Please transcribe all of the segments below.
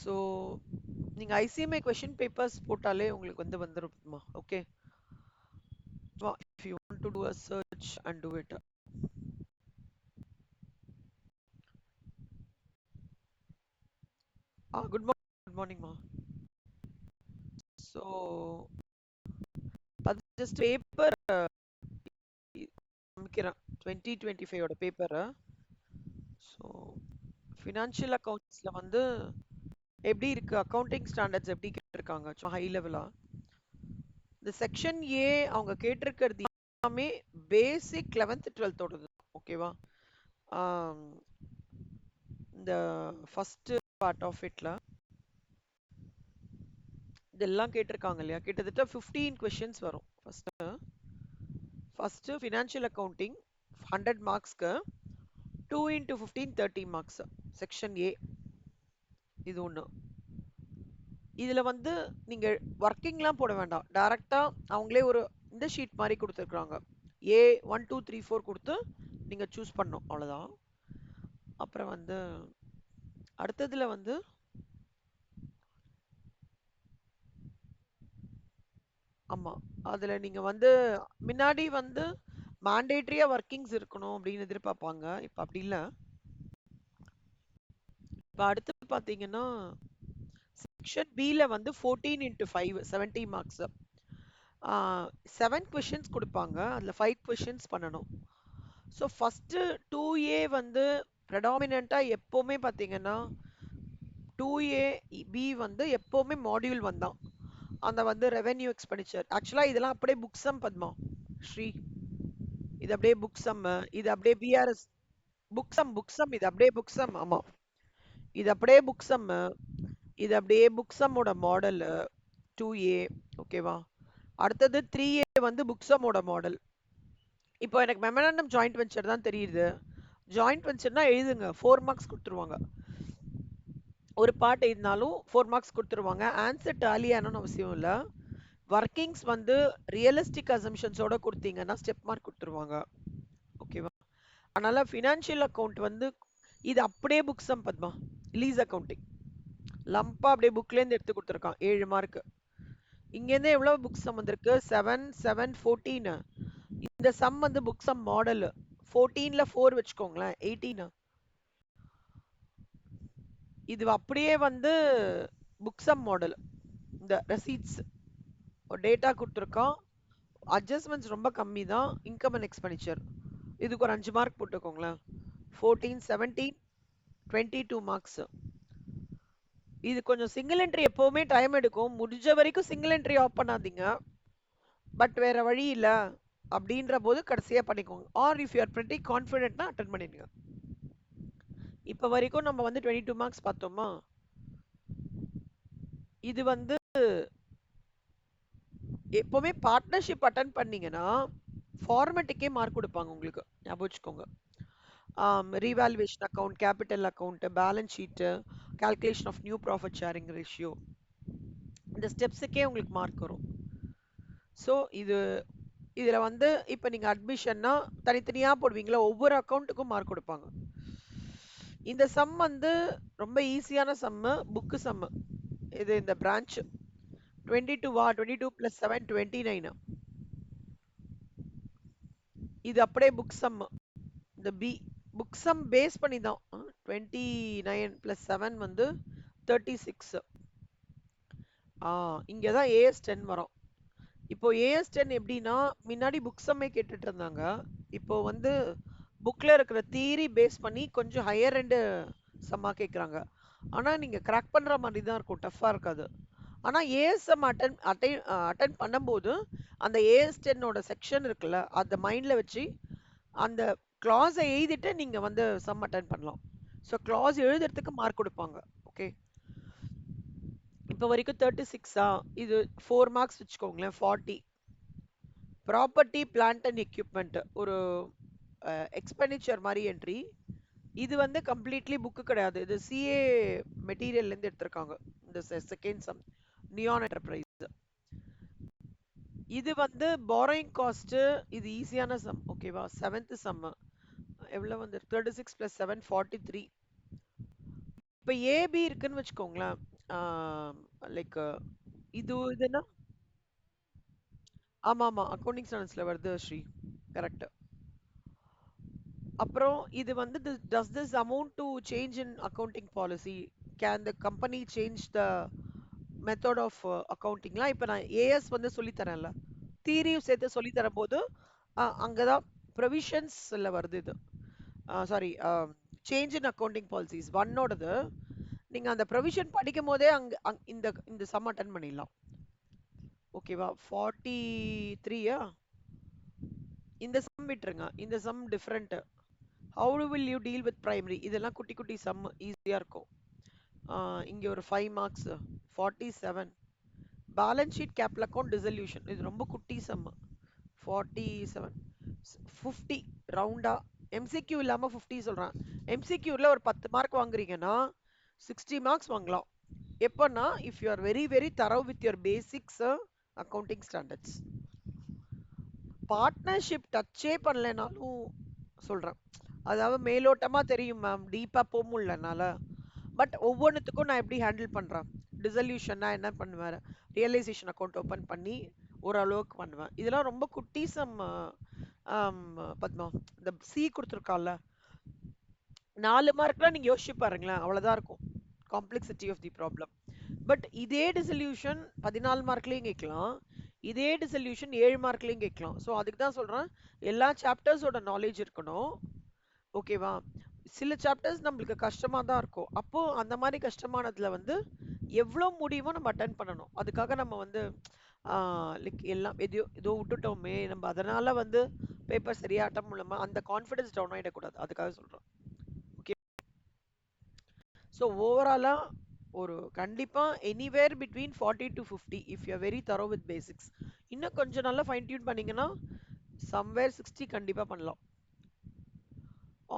So நீங்க ஐசிஎம்ஐ question papers போட்டாலே உங்களுக்கு வந்து வந்துருமா? Okay, if you want to do a search and do it. Good morning ma. So அது ஜஸ்ட் பேப்பர் காமிக்கிறேன், 2025 ஓட பேப்பர். ஸோ ஃபினான்ஷியல் அக்கௌண்ட்ஸ்ல வந்து எப்படி இருக்கு, அக்கவுண்டிங் ஸ்டாண்டர்ட்ஸ் எப்படி கேட்டிருக்காங்க ஹை லெவலா. இந்த செக்ஷன் ஏ அவங்க கேட்டிருக்கிறது எல்லாமே பேசிக் 11th 12th ஓடது. ஓகேவா? இந்த ஃபர்ஸ்ட் பார்ட் ஆஃப் இட்ல இதெல்லாம் கேட்டிருக்காங்க இல்லையா, கிட்டத்தட்ட 15 கொஸ்டின்ஸ் வரும். ஃபர்ஸ்ட் ஃபினான்ஷியல் அக்கவுண்டிங் 100 மார்க்ஸ்க்கு 2 into 15 30 மார்க்ஸ் செக்ஷன் ஏ. இது ஒன்று. இதுல வந்து நீங்க ஒர்க்கிங்லாம் போட வேண்டாம், டைரக்டா அவங்களே ஒரு இந்த ஷீட் மாதிரி கொடுத்துருக்காங்க. ஏ 1 2 3 4 கொடுத்து நீங்க சூஸ் பண்ணணும், அவ்வளவுதான். அப்புறம் வந்து அடுத்ததுல வந்து ஆமா, அதுல நீங்க வந்து முன்னாடி வந்து மேண்டேட்டரியா ஒர்க்கிங்ஸ் இருக்கணும் அப்படின்னு எதிர்பார்ப்பாங்க. இப்ப அப்படி இல்ல. இப்ப அடுத்து பாத்தீங்கன்னா செக்ஷன் பில வந்து 14 into 5 70 மார்க்ஸ். 7 கொஸ்டின்ஸ் கொடுப்பாங்க, அதுல 5 கொஸ்டின்ஸ் பண்ணணும். ஸோ ஃபர்ஸ்ட் 2A வந்து ப்ரெடாமினண்டா எப்பவுமே பாத்தீங்கன்னா 2A பி வந்து எப்பவுமே மாடியூல் வந்தான். அந்த வந்து ரெவென்யூ எக்ஸ்பெண்டிச்சர், ஆக்சுவலா இதெல்லாம் அப்படியே புக் சம் பத்மா ஸ்ரீ. இது அப்படியே புக் சம், இது அப்படியே பிஆர்எஸ் புக் சம், இது அப்படியே புக் சம். ஆமா, இது அப்படியே புக் சம், இது அப்படியே புக் சம்மோட மாடல் 2A. ஓகேவா? அடுத்தது 3A வந்து புக் சம்மோட மாடல். இப்போ எனக்கு மெமரண்டம் ஜாயிண்ட் வெஞ்சர் தான் தெரியுது. ஜாயிண்ட் வெஞ்சர்னா எழுதுங்க, 4 மார்க்ஸ் கொடுத்துருவாங்க. ஒரு பார்ட் எழுதினாலும் 4 மார்க்ஸ் கொடுத்துருவாங்க. ஆன்சர் டாலியானு அவசியம் இல்லை. ஒர்க்கிங்ஸ் வந்து ரியலிஸ்டிக் அசம்ஷன்ஸோட கொடுத்தீங்கன்னா ஸ்டெப் மார்க் கொடுத்துருவாங்க. ஓகேவா? அதனால ஃபினான்ஷியல் அக்கவுண்ட் வந்து இது அப்படியே book sum Padma. Lease accounting லம்பா அப்படியே புக்ல இருந்து எடுத்து கொடுத்துருக்கான், 7 மார்க். இங்க இருந்து எவ்வளவு புக் சம் வந்திருக்கு? 7 7 14. இந்த சம் வந்து புக் சம் மாடல் 14ல 4 வச்சுக்கோங்களேன், 18. இது அப்படியே வந்து புக் சம் மாடல். இந்த ரெசீட்ஸ் டேட்டா கொடுத்துருக்கான், அட்ஜஸ்ட்மெண்ட்ஸ் ரொம்ப கம்மி தான். இன்கம் அண்ட் எக்ஸ்பெண்டிச்சர் இதுக்கு ஒரு 5 மார்க் போட்டுக்கோங்களேன். 14 17 22 மார்க்ஸ். இது கொஞ்சம் சிங்கிள் என்ட்ரி எப்பவுமே டைம் எடுக்கும், முடிஞ்ச வரைக்கும் சிங்கிள் என்ட்ரி ஆஃப் பண்ணாதீங்க. பட் வேற வழி இல்ல அப்படின்ற போது கடைசியா பண்ணிக்கோங்க. Or if you are pretty கான்ஃபிடென்ட்னா அட்டென்ட் பண்ணிடுங்க. இப்ப வரைக்கும் நம்ம வந்து 22 மார்க்ஸ் பார்த்தோமா. இது வந்து எப்பவுமே பார்ட்னர்ஷிப் அட்டென்ட் பண்ணீங்கன்னா ஃபார்மேட்டுக்கே மார்க் கொடுப்பாங்க உங்களுக்கு, ஞாபகம் வச்சுக்கோங்க. Revaluation account, capital account, balance sheet, calculation of new profit sharing ratio, இந்த ஸ்டெப்ஸுக்கே உங்களுக்கு மார்க் வரும். ஸோ இதுல வந்து இப்ப நீங்க அட்மிஷன்னா தனித்தனியா போடுவீங்களா, ஒவ்வொரு அக்கௌண்ட்டுக்கும் மார்க் கொடுப்பாங்க. இந்த சம் வந்து ரொம்ப ஈஸியான சம்மு, புக்கு சம்மு. இது இந்த பிரான்ச் 22 22 plus 7 29. இது அப்படியே புக் சம். இந்த பி புக் சம் பேஸ் பண்ணி தான் 29 plus 7 வந்து 36. இங்கதான் ஏஎஸ் 10 வரும். இப்போ ஏஎஸ் 10 எப்படின்னா முன்னாடி புக் சம்மே கேட்டுட்டு இருந்தாங்க, இப்போ வந்து புக்ல இருக்கிற தியரி பேஸ் பண்ணி கொஞ்சம் ஹையர் எண்ட் சம்மா கேக்குறாங்க. ஆனா நீங்க கிராக் பண்ற மாதிரி தான் இருக்கும், டஃப்பா இருக்காது. ஆனா ஏஎஸ்எம் அட்டன் பண்ணும்போது அந்த ஏஎஸ் 10ஓட செக்ஷன் இருக்குல்ல, அந்த மைண்ட்ல வச்சு அந்த கிளாஸை எழுதிட்டு நீங்க வந்து சம் அட்டன் பண்ணலாம். ஸோ கிளாஸ் எழுதுறதுக்கு மார்க் கொடுப்பாங்க. ஓகே, இப்போ வரைக்கும் 36. இது 4 மார்க்ஸ் வச்சுக்கோங்களேன், 40. ப்ராப்பர்ட்டி பிளான்ட் அண்ட் எக்யூப்மெண்ட் ஒரு எக்ஸ்பெண்டிச்சர் மாதிரி என்ட்ரி. இது வந்து கம்ப்ளீட்லி புக்கு கிடையாது, இது சிஏ மெட்டீரியல்ல இருந்து எடுத்திருக்காங்க. இந்த செகண்ட் சம் நியான் என்டர்பிரைஸ். இது வந்து பாரோயிங் காஸ்ட், இது ஈஸியான சம். ஓகேவா? 7th சம் எவ்வளவு வந்து 36 plus 7 43. இப்ப ஏபி இருக்குன்னு வச்சுக்கோங்களேன், லைக் இதுன்னா ஆமா ஆமா அக்கௌண்டிங் ஸ்டாண்டர்ட்ஸ்ல வருது ஸ்ரீ. கரெக்ட். அப்புறம் இது வந்து does this amount to change in accounting policy? Can the company change the method of அக்கௌண்டிங்லாம்? இப்போ நான் ஏஎஸ் வந்து சொல்லி தரேன்ல, தீரியும் சேர்த்து சொல்லி தரும்போது அங்கதான் ப்ரொவிஷன்ஸ்ல வருது இது. Sorry, change in accounting policies ஒன்னோடது. நீங்க அந்த ப்ரொவிஷன் படிக்கும் போதே இந்த இந்த சம் அட்டன் பண்ணிடலாம். ஓகேவா? 43. இந்த சம் விட்டுருங்க, இந்த sum different. How will you deal with primary? இதெல்லாம் குட்டி குட்டி சம், ஈஸியா இருக்கும். இங்க ஒரு 5 marks. 47 balance sheet capital account dissolution, இது ரொம்ப குட்டி சம். 47 50 ரவுண்டா. எம்சிக்யூ இல்லாம 50 சொல்றேன். எம்சிக்யூல ஒரு 10 மார்க் வாங்குறீங்கன்னா 60 மார்க்ஸ் வாங்கலாம். எப்பன்னா if you are very very thorough with your basics accounting standards. Partnership டச்சே பண்ணலைனாலும் சொல்றேன். அதாவது மேலோட்டமா தெரியும் மேம், டீப்பா போக முடியல என்னால. பட் ஒவ்வொன்றுத்துக்கும் நான் எப்படி ஹேண்டில் பண்றேன். டிசல்யூஷன்னா என்ன பண்ணுவேன், ரியலைசேஷன் அக்கௌண்ட் ஓபன் பண்ணி ஓரளவுக்கு பண்ணுவேன். இதெல்லாம் ரொம்ப குட்டி சம். பத்மா, இந்த சி கொடுத்துருக்கால 4 மார்க்லாம் நீங்க யோசிச்சு பாருங்களேன், அவ்வளவுதான் இருக்கும் complexity of the problem. But இதே டிசல்யூஷன் 14 மார்க்லயும் கேட்கலாம், இதே டிசல்யூஷன் 7 மார்க்லயும் கேட்கலாம். ஸோ அதுக்கு தான் சொல்றேன், எல்லா சாப்டர்ஸோட நாலேஜ் இருக்கணும். ஓகேவா? சில சாப்டர்ஸ் நம்மளுக்கு கஷ்டமா தான் இருக்கும். அப்போ அந்த மாதிரி கஷ்டமானதுல வந்து எவ்வளவு முடியுமோ நம்ம அட்டன் பண்ணணும். அதுக்காக நம்ம வந்து லைக் எல்லாம் எதையோ ஏதோ விட்டுட்டோமே நம்ம, அதனால வந்து பேப்பர் சரியா அட்டன் பண்ணலாமா, அந்த கான்ஃபிடன்ஸ் டவுன் ஆயிடக்கூடாது. அதுக்காக சொல்றேன். ஓகே. ஸோ ஓவராலா ஒரு கண்டிப்பா anywhere between 40 to 50 if you very தரோ வித் பேசிக்ஸ். இன்னும் கொஞ்சம் நல்லா ஃபைன் டியூன் பண்ணீங்கன்னா சம்வேர் 60 கண்டிப்பா பண்ணலாம்.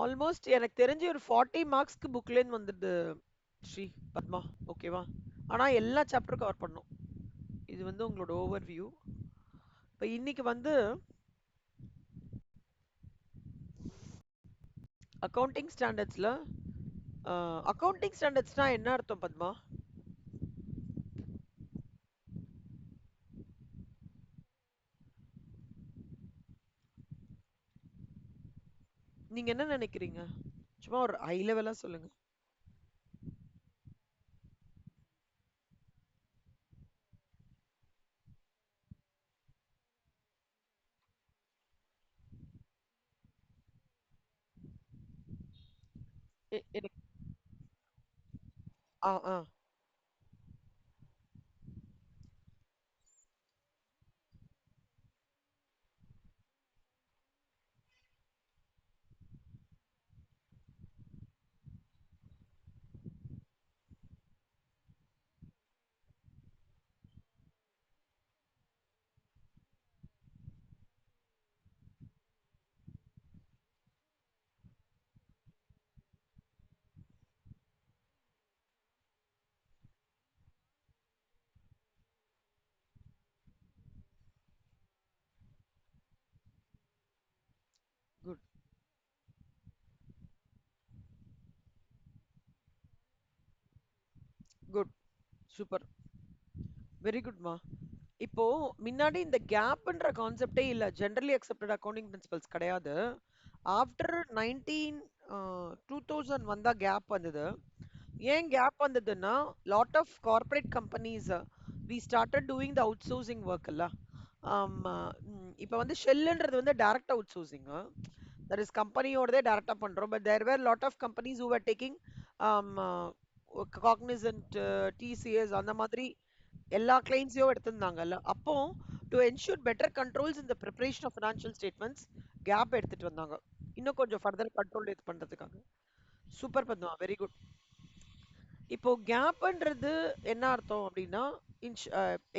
ஆல்மோஸ்ட் எனக்கு தெரிஞ்சு ஒரு 40 மார்க்ஸ்க்கு புக்லேருந்து வந்துடுது ஸ்ரீ, பத்மா. ஓகேவா? ஆனா எல்லா சாப்டரும் கவர் பண்ணும். இது வந்து உங்களோட ஓவர் வியூ. இப்போ இன்னைக்கு வந்து அக்கௌண்டிங் ஸ்டாண்டர்ட்ஸ்ல அக்கௌண்டிங் ஸ்டாண்டர்ட்ஸ்னா என்ன அர்த்தம் பத்மா? நீங்க என்ன நினைக்கிறீங்க? சும்மா ஒரு ஹை லெவலா சொல்லுங்க. எனக்கு ஆ ஆ குட் குட் சூப்பர், வெரி குட்மா. இப்போ முன்னாடி இந்த கேப்ன்ற கான்செப்டே இல்ல, ஜெனரலி அக்செப்டட் அக்கவுண்டிங் பிரின்சிபல்ஸ் கிடையாது. ஆஃப்டர் 2000 வந்தா கேப் வந்தது. ஏன் கேப் வந்ததுன்னா, lot of corporate companies we started doing the outsourcing work இல்ல. இப்போ வந்து ஷெல்லுன்றது வந்து direct outsourcing, that is கம்பெனியோடதே டைரக்டா பண்றோம். But there were lot of companies who are taking Cognizant, TCS அந்த மாதிரி எல்லா கிளைண்ட்ஸையும் எடுத்திருந்தாங்கல்ல. அப்போ டு என்ஷூர் பெட்டர் கண்ட்ரோல்ஸ் இந்த preparation of financial statements GAAP எடுத்துட்டு வந்தாங்க, இன்னும் கொஞ்சம் ஃபர்தர் கண்ட்ரோல் இது பண்றதுக்காக. Super Padma, very good. இப்போ கேப்ன்றது என்ன அர்த்தம் அப்படின்னா,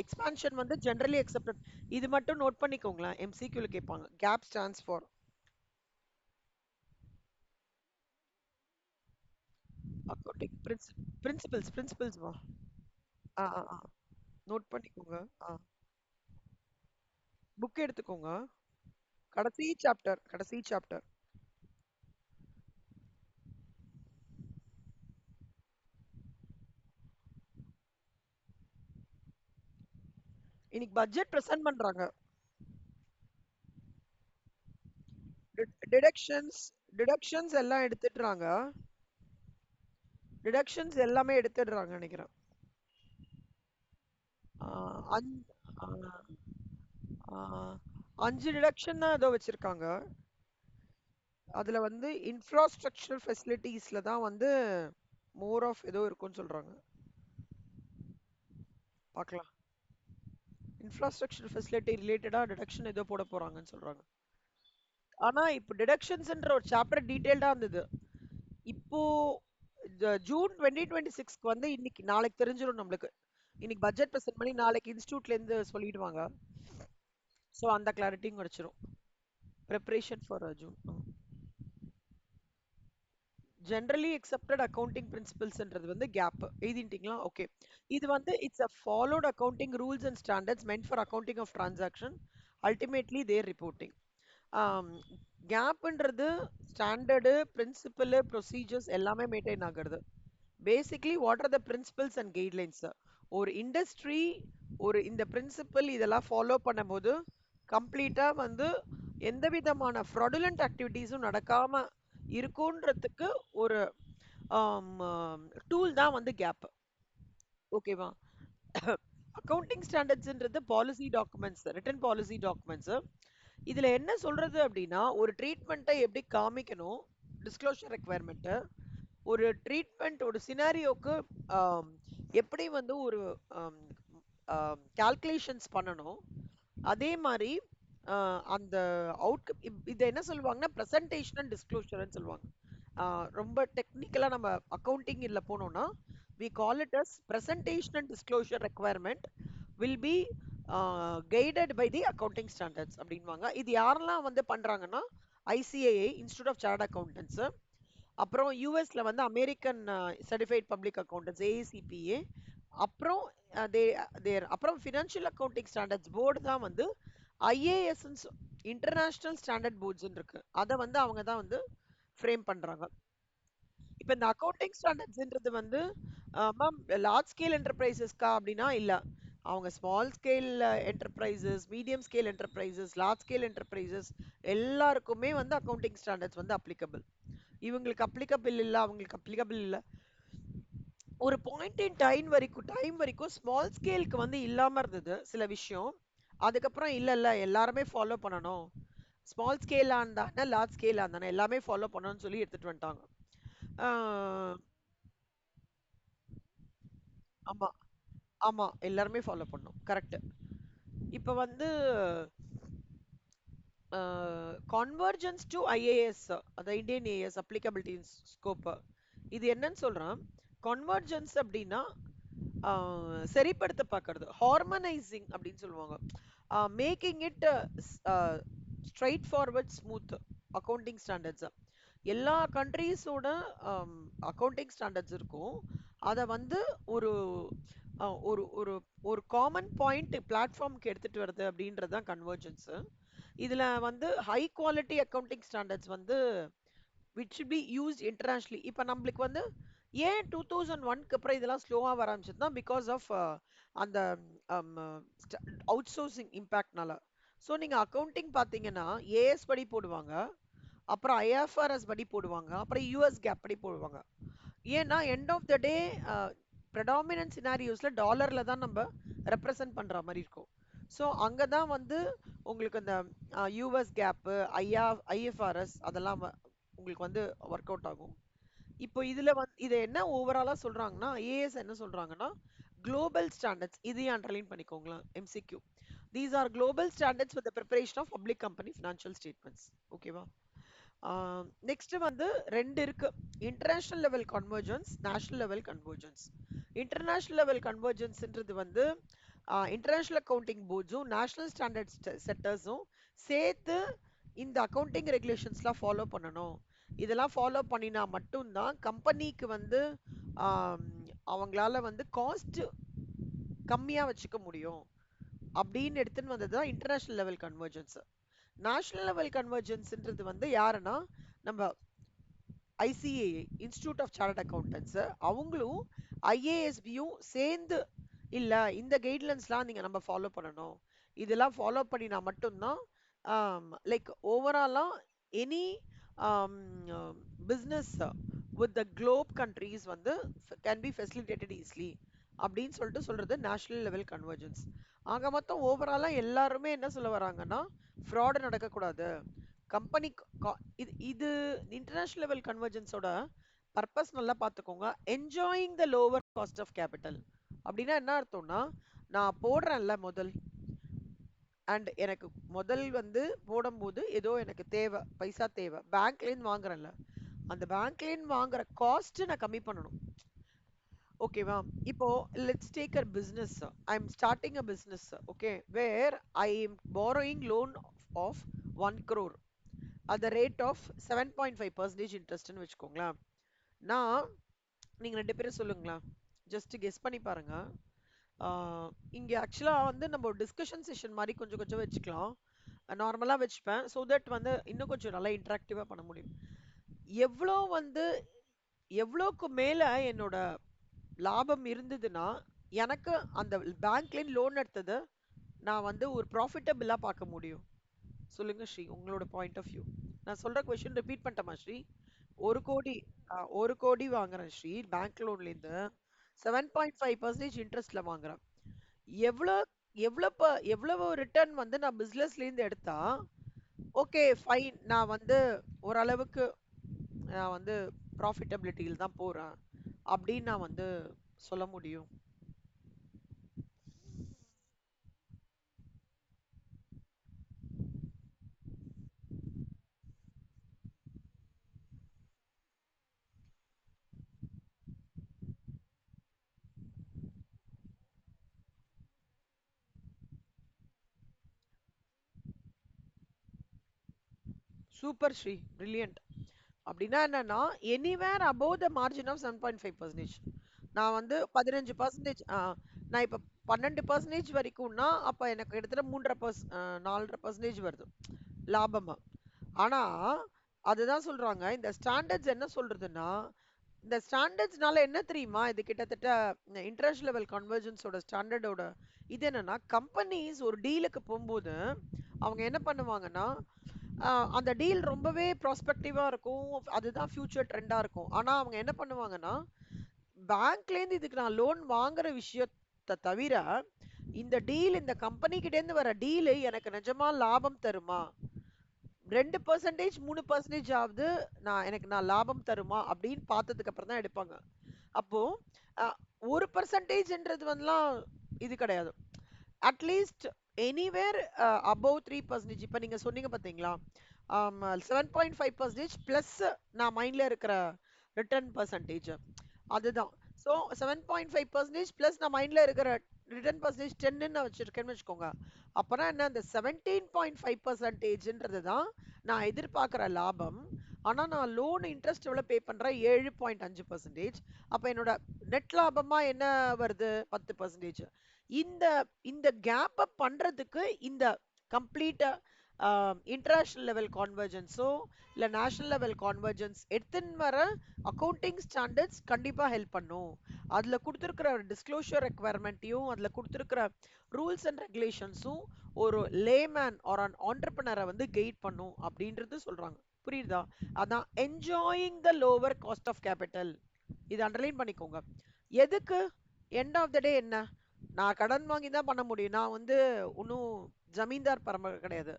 எக்ஸ்பான்ஷன் வந்து ஜெனரலி அக்செப்டட். இது மட்டும் நோட் பண்ணிக்கோங்களேன், எம்சிக்யூல கேட்பாங்க. GAAP stands for accounting principles. பிரின்சிபல்ஸ்மா. ஆ ஆ ஆ நோட் பண்ணிக்கோங்க. ஆ புக் எடுத்துக்கோங்க. கடைசி சாப்டர், கடைசி சாப்டர். இன்னைக்கு பட்ஜெட் பிரசன்ட் பண்றாங்க. டிடக்ஷன்ஸ் டிடக்ஷன்ஸ் எல்லாம் எடுத்துடுறாங்க. டிடக்ஷன்ஸ் எல்லாமே எடுத்துடுறாங்க நினைக்கிறேன். ஆஹ் அஞ்- ஆஹ் ஆஹ் 5 டிடக்ஷன் தான் ஏதோ வச்சிருக்காங்க. அதுல வந்து இன்ஃப்ராஸ்ட்ரக்சர் ஃபெசிலிட்டிஸ்ல தான் வந்து மோர் ஆஃப் ஏதோ இருக்கும்னு சொல்றாங்க. பார்க்கலாம். இன்ஃப்ராஸ்ட்ரக்சர் ஃபெசிலிட்டி ரிலேட்டடா டிடக்ஷன் ஏதோ போட போறாங்கன்னு சொல்றாங்க. ஆனா இப்போ டிடக்ஷன்ஸ்ன்ற ஒரு சாப்டர் டீடைல்டா இருந்தது. இப்போ ஜூன் 2026க்கு வந்து இன்னைக்கு நாளைக்கு தெரிஞ்சிடும் நம்மளுக்கு. இன்னைக்கு பட்ஜெட் பிரசன்ட் பண்ணி நாளைக்கு இன்ஸ்டியூட்ல இருந்து சொல்லிடுவாங்க. ஸோ அந்த கிளாரிட்டியும் கிடைச்சிரும். Preparation for June. Generally accepted accounting பிரின்சிபல்ஸ்ன்றது வந்து கேப் எழுதிட்டீங்களா? ஓகே. இது வந்து it's a followed accounting rules and standards meant for accounting of transaction ultimately their reporting. கேப்ன்றது ஸ்டாண்டர்டு பிரின்சிபல் ப்ரொசீஜர்ஸ் எல்லாமே மெயின்டைன் ஆகுறது. Basically what are the principles and guidelines. ஒரு industry ஒரு இந்த பிரின்சிபல் இதெல்லாம் ஃபாலோ பண்ணும்போது கம்ப்ளீட்டா வந்து எந்த விதமான ஃப்ராடுலண்ட் ஆக்டிவிட்டீஸும் நடக்காம இருக்குன்றதுக்கு ஒரு டூல் தான் வந்து கேப். ஓகேவா? அக்கவுண்டிங் ஸ்டாண்டர்ட்ஸ்ன்றது policy documents, written policy documents. இதுல என்ன சொல்றது அப்படின்னா ஒரு ட்ரீட்மெண்ட்டை எப்படி காமிக்கணும், டிஸ்க்ளோஷர் ரெக்குவயர்மெண்ட், ஒரு ட்ரீட்மெண்ட் ஒரு சினாரியோக்கு எப்படி வந்து ஒரு கால்குலேஷன்ஸ் பண்ணணும். அதே மாதிரி அந்த அவுட்கம் இதை என்ன சொல்லுவாங்கன்னா ப்ரெசன்டேஷன் அண்ட் டிஸ்க்ளோஷர்னு சொல்லுவாங்க. ரொம்ப டெக்னிக்கலா நம்ம அக்கவுண்டிங் இதுல போனோம்னா we call it as presentation and disclosure requirement will be guided by the accounting standards அப்படின்வாங்க. இது யாரெல்லாம் வந்து பண்றாங்கன்னா ICAI institute of chart accountants, அப்புறம் யூஎஸ்ல வந்து American certified public accountants ACPA, அப்புறம் அப்புறம் ஃபினான்ஷியல் அக்கவுண்டிங் ஸ்டாண்டர்ட்ஸ் போர்டு தான் வந்து ஐஏஎஸ் இன்டர்நேஷனல் ஸ்டாண்டர்ட் போர்ட்ஸ் இருக்கு. அதை வந்து அவங்க தான் வந்து ஃப்ரேம் பண்றாங்க. இப்ப இந்த அக்கவுண்டிங் ஸ்டாண்டர்ட்ஸ்ன்றது வந்து மேம் லார்ஜ் ஸ்கேல் என்டர்பிரைசஸ்க்கா அப்படின்னா இல்ல. அவங்க small scale enterprises, medium scale enterprises, large scale enterprises எல்லாருக்குமே வந்து அக்கவுண்டிங் ஸ்டாண்டர்ட்ஸ் வந்து அப்ளிகபிள். இவங்களுக்கு அப்ளிகபிள் இல்ல, அவங்களுக்கு அப்ளிகபிள் இல்ல. ஒரு பாயிண்ட் இன் டைம் வரைக்கும் ஸ்மால் ஸ்கேலுக்கு வந்து இல்லாம இருந்தது சில விஷயம். அதுக்கப்புறம் இல்ல இல்ல எல்லாருமே ஃபாலோ பண்ணணும், ஸ்மால் ஸ்கேலா இருந்தானே லார்ஜ் ஸ்கேலா இருந்தானே எல்லாமே ஃபாலோ பண்ணணும்னு சொல்லி எடுத்துட்டு வந்துட்டாங்க. ஆஹ் ஆமா ஆமா எல்லாருமே ஃபாலோ பண்ணோம். கரெக்ட். இப்ப வந்து கான்வர்ஜென்ஸ் டு ஐஏஎஸ், அந்த இந்தியன் ஏஎஸ் அப்ளிகபிலிட்டி ஸ்கோப், இது என்னன்னு சொல்றான். கான்வர்ஜென்ஸ் அப்படின்னா சரிப்படுத்த பார்க்கறது, ஹார்மனைசிங் அப்படின்னு சொல்லுவாங்க. Making it straight forward smooth accounting standards. எல்லா கண்ட்ரீஸோட அக்கவுண்டிங் ஸ்டாண்டர்ட்ஸ் இருக்கும். அதை வந்து ஒரு ஒரு ஒரு ஒரு காமன் பாயிண்ட் பிளாட்ஃபார்முக்கு எடுத்துட்டு வருது அப்படின்றது தான் கன்வர்ஜென்ஸ். இதுல வந்து ஹை குவாலிட்டி அக்கவுண்டிங் ஸ்டாண்டர்ட்ஸ் வந்து which should be used internationally. இப்போ நம்மளுக்கு வந்து ஏன் 2001க்கு அப்புறம் இதெல்லாம் ஸ்லோவா வர ஆரம்பிச்சதுன்னா பிகாஸ் ஆஃப் அந்த அவுட் சோர்சிங் இம்பேக்ட்னால. ஸோ நீங்க அக்கவுண்டிங் பார்த்தீங்கன்னா ஏஎஸ் படி போடுவாங்க, அப்புறம் ஐஎஃப்ஆர்எஸ் படி போடுவாங்க, அப்புறம் யூஎஸ் கேப் படி போடுவாங்க. ஏன்னா எண்ட் ஆஃப் த டே ப்ரெடாமினன்ட் சினாரியோஸ்ல டாலர்ல தான் நம்ம ரெப்ரசன்ட் பண்ற மாதிரி இருக்கும். ஸோ அங்கதான் வந்து உங்களுக்கு அந்த யூஎஸ் கேப், ஐஎஃப்ஆர்எஸ் அதெல்லாம் உங்களுக்கு வந்து ஒர்க் அவுட் ஆகும். இப்போ இதுல வந்து இதை என்ன ஓவராலா சொல்றாங்கன்னா ஐஏஎஸ் என்ன சொல்றாங்கன்னா குளோபல் ஸ்டாண்டர்ட்ஸ், இதையும் அண்டர்லைன் பண்ணிக்கோங்களேன் MCQ. These are global standards with preparation of public company financial statements. ஓகேவா? நெக்ஸ்ட் வந்து ரெண்டு இருக்கு, international level convergence, national level convergence. International level கன்வர்ஜென்ஸ்ன்றது வந்து இன்டர்நேஷனல் அக்கவுண்டிங் போர்ட்ஸும் நேஷனல் ஸ்டாண்டர்ட் செட்டர்ஸும் சேர்த்து இந்த அக்கவுண்டிங் ரெகுலேஷன்ஸ்லாம் ஃபாலோ பண்ணணும். இதெல்லாம் ஃபாலோ பண்ணினா மட்டும்தான் கம்பெனிக்கு வந்து ஆம், அவங்களால வந்து காஸ்ட் கம்மியா வச்சுக்க முடியும் அப்படின்னு எடுத்துன்னு வந்தது தான் international level convergence. National level கன்வர்ஜென்ஸ்ன்றது வந்து யாருன்னா நம்ம ICAI institute of chartered accountants, அவங்களும் ஐஏஎஸ்பியும் சேர்ந்து இல்ல இந்த கைட்லைன்ஸ்லாம் நீங்க நம்ம ஃபாலோ பண்ணணும். இதெல்லாம் ஃபாலோ பண்ணினா மட்டும்தான் லைக் ஓவராலா any business with the Globe countries வந்து கேன் பி ஃபெசிலிட்டேட்டட் ஈஸிலி அப்படின்னு சொல்லிட்டு சொல்றது நேஷனல் லெவல் கன்வர்ஜென்ஸ். ஆக மொத்தம் ஓவராலா எல்லாருமே என்ன சொல்ல வராங்கன்னா ஃப்ராட் நடக்கக்கூடாது. கம்பெனி இது இது இன்டர்நேஷனல் லெவல் கன்வர்ஜென்ஸோட பர்பஸ் நல்லா பார்த்துக்கோங்க. Enjoying the lower cost of capital அப்படின்னா என்ன அர்த்தம்னா, நான் போடுறேன்ல முதல், அண்ட் எனக்கு முதல் வந்து போடும்போது ஏதோ எனக்கு தேவை, பைசா தேவை, பேங்க்லேருந்து வாங்குறேன்ல, அந்த பேங்க்லேருந்து வாங்குற காஸ்ட் நான் கம்மி பண்ணணும். ஓகேவா? இப்போ let's take a business. I am starting a business, okay, where I am borrowing loan of 1 crore at the rate of 7.5% இன்ட்ரெஸ்ட்னு வச்சுக்கோங்களேன். நான் நீங்க ரெண்டு பேரும் சொல்லுங்களா, ஜஸ்ட் கெஸ் பண்ணி பாருங்க. இங்க ஆக்சுவலா வந்து நம்ம டிஸ்கஷன் செஷன் மாதிரி கொஞ்சம் கொஞ்சம் வச்சுக்கலாம். நார்மலா வச்சுப்பேன், ஸோ தட் வந்து இன்னும் கொஞ்சம் நல்லா இன்டராக்டிவா பண்ண முடியும். எவ்வளோ வந்து எவ்வளோக்கு மேல என்னோட லாபம் இருந்ததுன்னா எனக்கு அந்த பேங்க்லேருந்து லோன் எடுத்தது நான் வந்து ஒரு ப்ராஃபிட்டபிளா பார்க்க முடியும். சொல்லுங்க ஸ்ரீ, உங்களோட பாயிண்ட் ஆஃப் வியூ. நான் சொல்ற கொஸ்டின் ரிப்பீட் பண்ணிட்டேமா ஸ்ரீ? 1 கோடி, 1 கோடி வாங்குறேன் ஸ்ரீ பேங்க் லோன்ல இருந்து, 7.5% இன்ட்ரெஸ்ட்ல வாங்குறேன். எவ்வளோ எவ்வளவு ரிட்டர்ன் வந்து நான் பிசினஸ்ல இருந்து எடுத்தா ஓகே ஃபைன், நான் வந்து ஓரளவுக்கு நான் வந்து ப்ராஃபிட்டபிலிட்டியில் தான் போறேன் அப்படின்னு நான் வந்து சொல்ல முடியும்? Super Sri, brilliant. அப்படின்னா என்னன்னா anywhere above the margin of 7.5%. நான் வந்து 15%, நான் இப்ப 12% வரைக்கும்னா அப்ப எனக்கு கிட்டத்தட்ட 4.5% வருது லாபமா. ஆனா அதுதான் சொல்றாங்க இந்த ஸ்டாண்டர்ட்ஸ் என்ன சொல்றதுன்னா, இந்த ஸ்டாண்டர்ட்ஸ்னால என்ன தெரியுமா, இது கிட்டத்தட்ட இன்டர்நேஷனல் லெவல் கன்வர்ஜென்ஸோட ஸ்டாண்டர்டோட இது என்னன்னா, கம்பெனிஸ் ஒரு டீலுக்கு போகும்போது அவங்க என்ன பண்ணுவாங்கன்னா, அந்த டீல் ரொம்பவே ப்ராஸ்பெக்டிவா இருக்கும், அதுதான் ஃபியூச்சர் ட்ரெண்டா இருக்கும். ஆனா அவங்க என்ன பண்ணுவாங்கன்னா, பேங்க்லேருந்து இதுக்கு நான் லோன் வாங்குற விஷயத்தை தவிர இந்த டீல், இந்த கம்பெனி கிட்ட இருந்து வர டீல் எனக்கு நிஜமா லாபம் தருமா, 2% 3% ஆகுது, நான் லாபம் தருமா அப்படின்னு பார்த்ததுக்கு அப்புறம் தான் எடுப்பாங்க. அப்போ அஹ், 1%ன்றது வந்துலாம் இது கிடையாது. At least anywhere above 3%. இப்போ நீங்க சொன்னீங்க பார்த்தீங்களா, 7.5% ப்ளஸ் நான் மைண்ட்ல இருக்கிற ரிட்டர்ன் பர்சன்டேஜ், அதுதான். ஸோ 7.5% ப்ளஸ் நான் மைண்ட்ல இருக்கிற ரிட்டர்ன் பர்சன்டேஜ் 10 நான் வச்சிருக்கேன்னு வச்சுக்கோங்க. அப்பனா என்ன, அந்த 17.5%ன்றது தான் நான் எதிர்பார்க்குற லாபம். ஆனா நான் லோன் இன்ட்ரெஸ்ட் எவ்வளோ பே பண்றேன், 7.5%. அப்ப என்னோட நெட் லாபமா என்ன வருது, 10%. இந்த இந்த கேப்பை பண்றதுக்கு இந்த கம்ப்ளீட் இன்டர்நேஷனல் லெவல் கான்வர்ஜென்ஸோ இல்ல நேஷனல் லெவல் கான்வர்ஜென்ஸ் எடுத்துன்னு வர அக்கௌண்டிங் ஸ்டாண்டர்ட்ஸ் கண்டிப்பா ஹெல்ப் பண்ணும். அதுல கொடுத்துருக்கிற டிஸ்க்ளோஷர் ரெக்குவயர்மெண்ட்டையும் அதுல கொடுத்துருக்கிற ரூல்ஸ் அண்ட் ரெகுலேஷன்ஸும் ஒரு லேமேன் ஆர் அன் ஆண்டர்பனரை வந்து கைட் பண்ணும் அப்படின்றது சொல்றாங்க. புரியுதா? அதான் enjoying the lower cost of capital. இது அண்டர்லைன் பண்ணிக்கோங்க. எதுக்கு? எண்ட் ஆஃப் த டே என்ன, நான் கடன் வாங்கி தான் பண்ண முடியும். நான் வந்து இன்னும் ஜமீன்தார் பரம்பரை கிடையாது.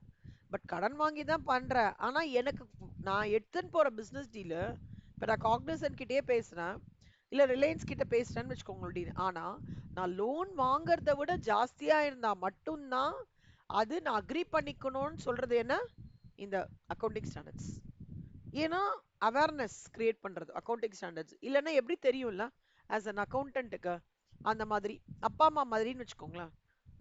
பட் கடன் வாங்கி தான் பண்றேன். ஆனா எனக்கு நான் எடுத்துன்னு போற பிசினஸ் டீலு, இப்போ நான் காக்னிசன்ட் கிட்டயே பேசுறேன், இல்ல ரிலையன்ஸ் கிட்ட பேசுறேன்னு வச்சுக்கோங்க, ஆனா நான் லோன் வாங்குறத விட ஜாஸ்தியா இருந்தா மட்டும்தான் அது நான் அக்ரி பண்ணிக்கணும்னு சொல்றது என்ன, இந்த அக்கௌண்டிங் ஸ்டாண்டர்ட்ஸ். ஏன்னா அவேர்னஸ் கிரியேட் பண்றது அக்கௌண்டிங் ஸ்டாண்டர்ட்ஸ். இல்லைன்னா எப்படி தெரியும்ல ஆஸ் அன் அக்கௌண்டன்ட்டுக்கு, அந்த மாதிரி அப்பா அம்மா மாதிரின்னு வச்சுக்கோங்களேன்.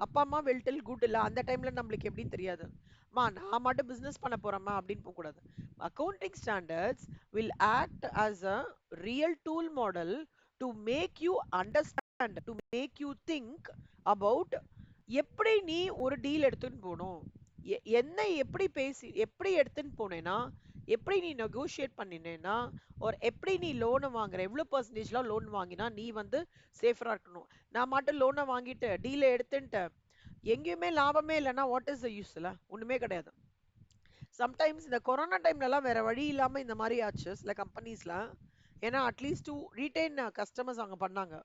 அப்பா அம்மா வெல்டில் குட் இல்ல, அந்த டைம்ல நம்மளுக்கு எப்படி தெரியாது, அம்மா நான் மட்டும் பிசினஸ் பண்ண போறேம்மா அப்படின்னு போக கூடாது. Accounting standards will act as a real tool model to make you understand, to make you think about எப்படி நீ ஒரு டீல் எடுத்துன்னு போகணும், என்ன எப்படி பேசி எப்படி எடுத்துன்னு போனேன்னா எப்படி நீ நெகோஷியேட் பண்ணினேன்னா, ஒரு எப்படி நீ லோனை வாங்குற, எவ்வளோ பெர்சன்டேஜ்லாம் லோன் வாங்கினா நீ வந்து சேஃபரா இருக்கணும். நான் மட்டும் லோனை வாங்கிட்டு டீல எடுத்துன்ட்டு எங்கேயுமே லாபமே இல்லைன்னா வாட் இஸ் த யூஸ்ல? ஒண்ணுமே கிடையாது. சம்டைம்ஸ் இந்த கொரோனா டைம்லலாம் வேற வழி இல்லாம இந்த மாதிரி ஆச்சு சில கம்பெனிஸ்ல. ஏன்னா அட்லீஸ்ட் டூ ரீட்டைன் கஸ்டமர்ஸ் அவங்க பண்ணாங்க.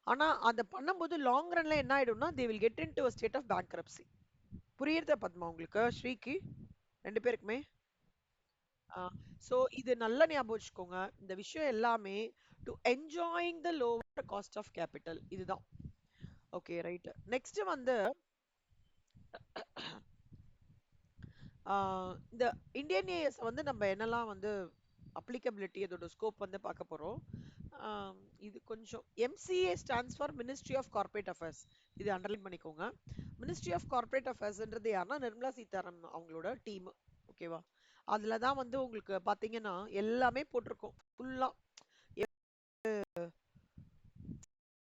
ஆனா அத பண்ணும்போது லாங் ரன்ல என்ன ஆயிடும்னா they will get into state of bankruptcy. புரியுறதா பத்மா உங்களுக்கு ஸ்ரீக்கு ரெண்டு பேருக்குமே? ஸோ இது நல்லா ஞாபகம் வச்சுக்கோங்க. இந்த விஷயம் எல்லாமே to enjoying the lower cost of capital இதுதான். Okay right. நெக்ஸ்ட் வந்து இந்த இந்தியன் ஏஎஸ் வந்து நம்ம என்னெல்லாம் வந்து அப்ளிகபிலிட்டி அதோட ஸ்கோப் வந்து பார்க்க போறோம். இது கொஞ்சம் MCA stands for ministry of corporate affairs. இது அண்டர்லைன் பண்ணிக்கோங்க. மினிஸ்ட்ரி ஆஃப் கார்ப்பரேட் அஃபேர்ஸ்ன்றது யாருன்னா நிர்மலா சீதாராமன் அவங்களோட டீம். ஓகேவா? அதுல தான் வந்து உங்களுக்கு பாத்தீங்கன்னா எல்லாமே போட்டிருக்கும் ஃபுல்லா.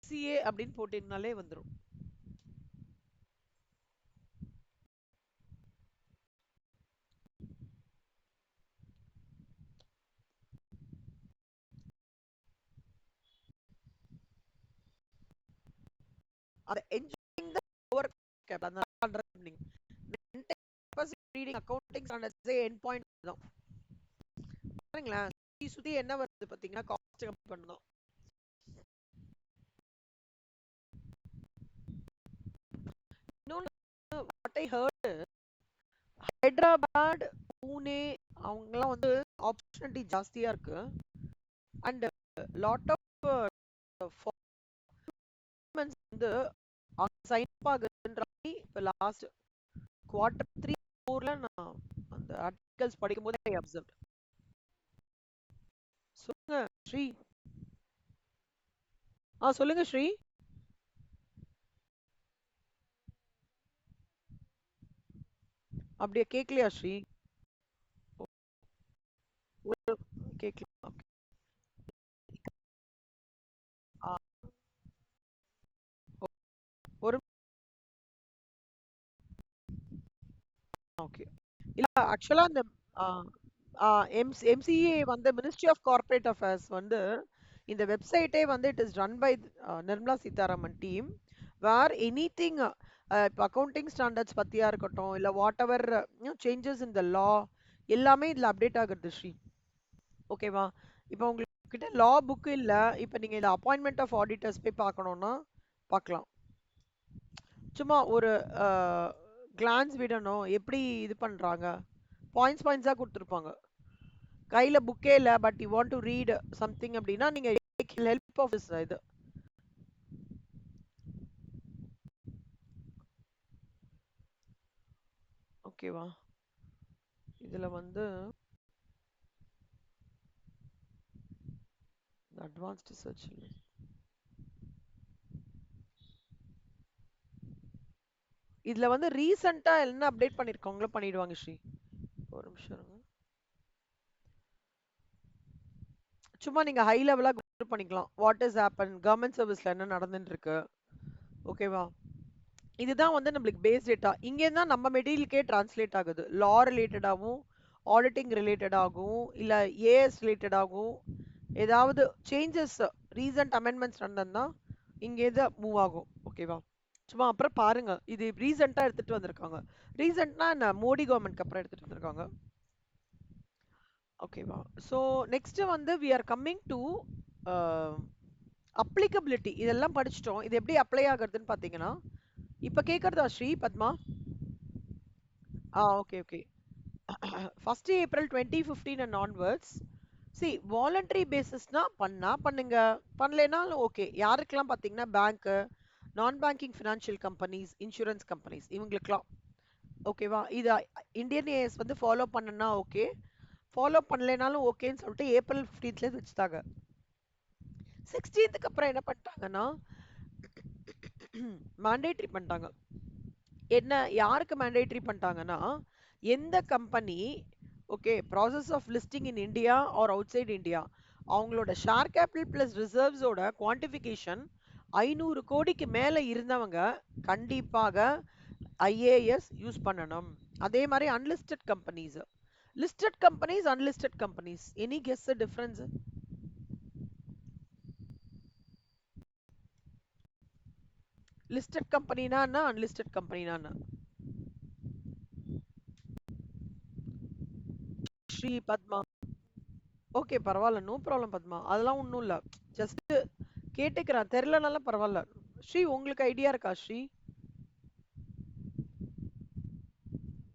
எம்சிஏ அப்படின்னு போட்டீங்கனாலே வந்துடும். அதை enjoying the over capital reading accounting standards end point தான். பாருங்களேன் சுத்தி சுத்தி என்ன வருது பாத்தீங்கன்னா காஸ்ட் கம்மி பண்ணணும். இன்னொன்னு what I heard Hyderabad Pune அவங்கலாம் வந்து ஆப்பர்ச்சுனிட்டி ஜாஸ்தியா இருக்கு. அண்ட் லாட் ஆஃப் வந்து சைன் அப் ஆகுதுன்ற இப்போ லாஸ்ட் Q3 4ல நான் அந்த ஆர்டிகல்ஸ் படிக்கும் போது ஐ அப்சர்வ். சொல்லுங்க ஸ்ரீ. சொல்லுங்க ஸ்ரீ. அப்படியே கேட்கலையா ஸ்ரீ? கேட்கல. ஒரு ஓகே. இல்ல ஆக்சுவலா இந்த எம்சிஏ வந்து மினிஸ்ட்ரி ஆஃப் கார்ப்பரேட் அஃபேர்ஸ் வந்து இந்த வெப்சைட்டே வந்து it is run by Nirmala Sitharaman team. Where anything இப்போ அக்கௌண்டிங் ஸ்டாண்டர்ட்ஸ் பத்தியா இருக்கட்டும் இல்ல வாட் எவர் சேஞ்சஸ் இன் த லா எல்லாமே இதுல அப்டேட் ஆகுது ஸ்ரீ. ஓகேவா? இப்போ உங்ககிட்ட லா புக் இல்ல, இப்போ நீங்க இந்த அப்பாயின்மெண்ட் ஆஃப் ஆடிட்டர்ஸ் போய் பார்க்கணும்னா பார்க்கலாம். சும்மா ஒரு கிளான்ஸ் விடணும் எப்படி இது பண்றாங்க, பாயிண்ட்ஸா கொடுத்துருப்பாங்க. கையில புக்கே இல்ல but you want to read something அப்படின்னா நீங்க ஹெல்ப் ஆஃப் இது. ஓகேவா? இதுல வந்து அட்வான்ஸ்டு சர்ச் இதுல வந்து ரீசெண்டா என்ன அப்டேட் பண்ணிருக்காங்களோ பண்ணிடுவாங்க ஸ்ரீ. ஒரு நிமிஷம் இருங்க. சும்மா நீங்க ஹை லெவலா பண்ணிக்கலாம். வாட் இஸ் ஹேப்பன் கவர்மெண்ட் சர்வீஸ்ல என்ன நடந்துட்டு இருக்கு. ஓகேவா? இதுதான் வந்து நம்மளுக்கு பேஸ் டேட்டா. இங்கே தான் நம்ம மெட்டீரியலுக்கே டிரான்ஸ்லேட் ஆகுது. லா ரிலேட்டடாகவும் ஆடிட்டிங் ரிலேட்டடாகவும் இல்லை ஏஎஸ் ரிலேட்டடாகவும் ஏதாவது சேஞ்சஸ் ரீசன்ட் அமெண்ட்மெண்ட்ஸ் நடந்ததுன்னா இங்கே தான் மூவ் ஆகும். ஓகேவா? சும்மா அப்புறம் பாருங்க. இது ரீசெண்டாக எடுத்துட்டு வந்திருக்காங்க. ரீசெண்ட்னா என்ன மோடி கவர்மெண்ட்க்கு அப்புறம் எடுத்துட்டு வந்திருக்காங்க. ஓகேவா? ஸோ நெக்ஸ்ட் வந்து we are coming to applicability. இதெல்லாம் படிச்சிட்டோம். இது எப்படி அப்ளை ஆகுறதுன்னு பார்த்தீங்கன்னா இப்ப கேக்குறதா Shri Padma? Okay okay. 1st April 2015 and onwards see voluntary பேசிஸ்னா பண்ணா பண்ணுங்க, பண்ணலைனாலும் ஓகே. யாருக்கெல்லாம் பார்த்தீங்கன்னா bank, non banking financial companies, insurance companies இவங்களுக்குலாம். ஓகேவா? இது இந்தியன் ஏஎஸ் வந்து ஃபாலோ பண்ணனா ஓகே, ஃபாலோ பண்ணலைனாலும் ஓகேன்னு சொல்லிட்டு ஏப்ரல் 15th வச்சுட்டாங்க. 16th அப்புறம் என்ன பண்ணிட்டாங்கன்னா மேண்டேட்ரி பண்ணிட்டாங்க. என்ன யாருக்கு மேண்டேட்ரி பண்ணிட்டாங்கன்னா எந்த company okay process of listing in India or outside India அவங்களோட ஷேர் கேபிட்டல் பிளஸ் ரிசர்வ்ஸோட குவான்டிஃபிகேஷன் 500 கோடிக்கு மேல இருந்தவங்க கண்டிப்பாக ஐஏஎஸ் யூஸ் பண்ணணும். அதே மாதிரி unlisted companies Listed companies, unlisted companies. Any guess the difference? Listed company na unlisted company na? Shri Padma. Okay பரவாயில்ல. No problem Padma. அதெல்லாம் ஒண்ணும் இல்ல. ஜஸ்ட் கேட்டுக்கிறேன். தெரியலனாலும் பரவாயில்ல. ஸ்ரீ உங்களுக்கு ஐடியா இருக்கா ஸ்ரீ?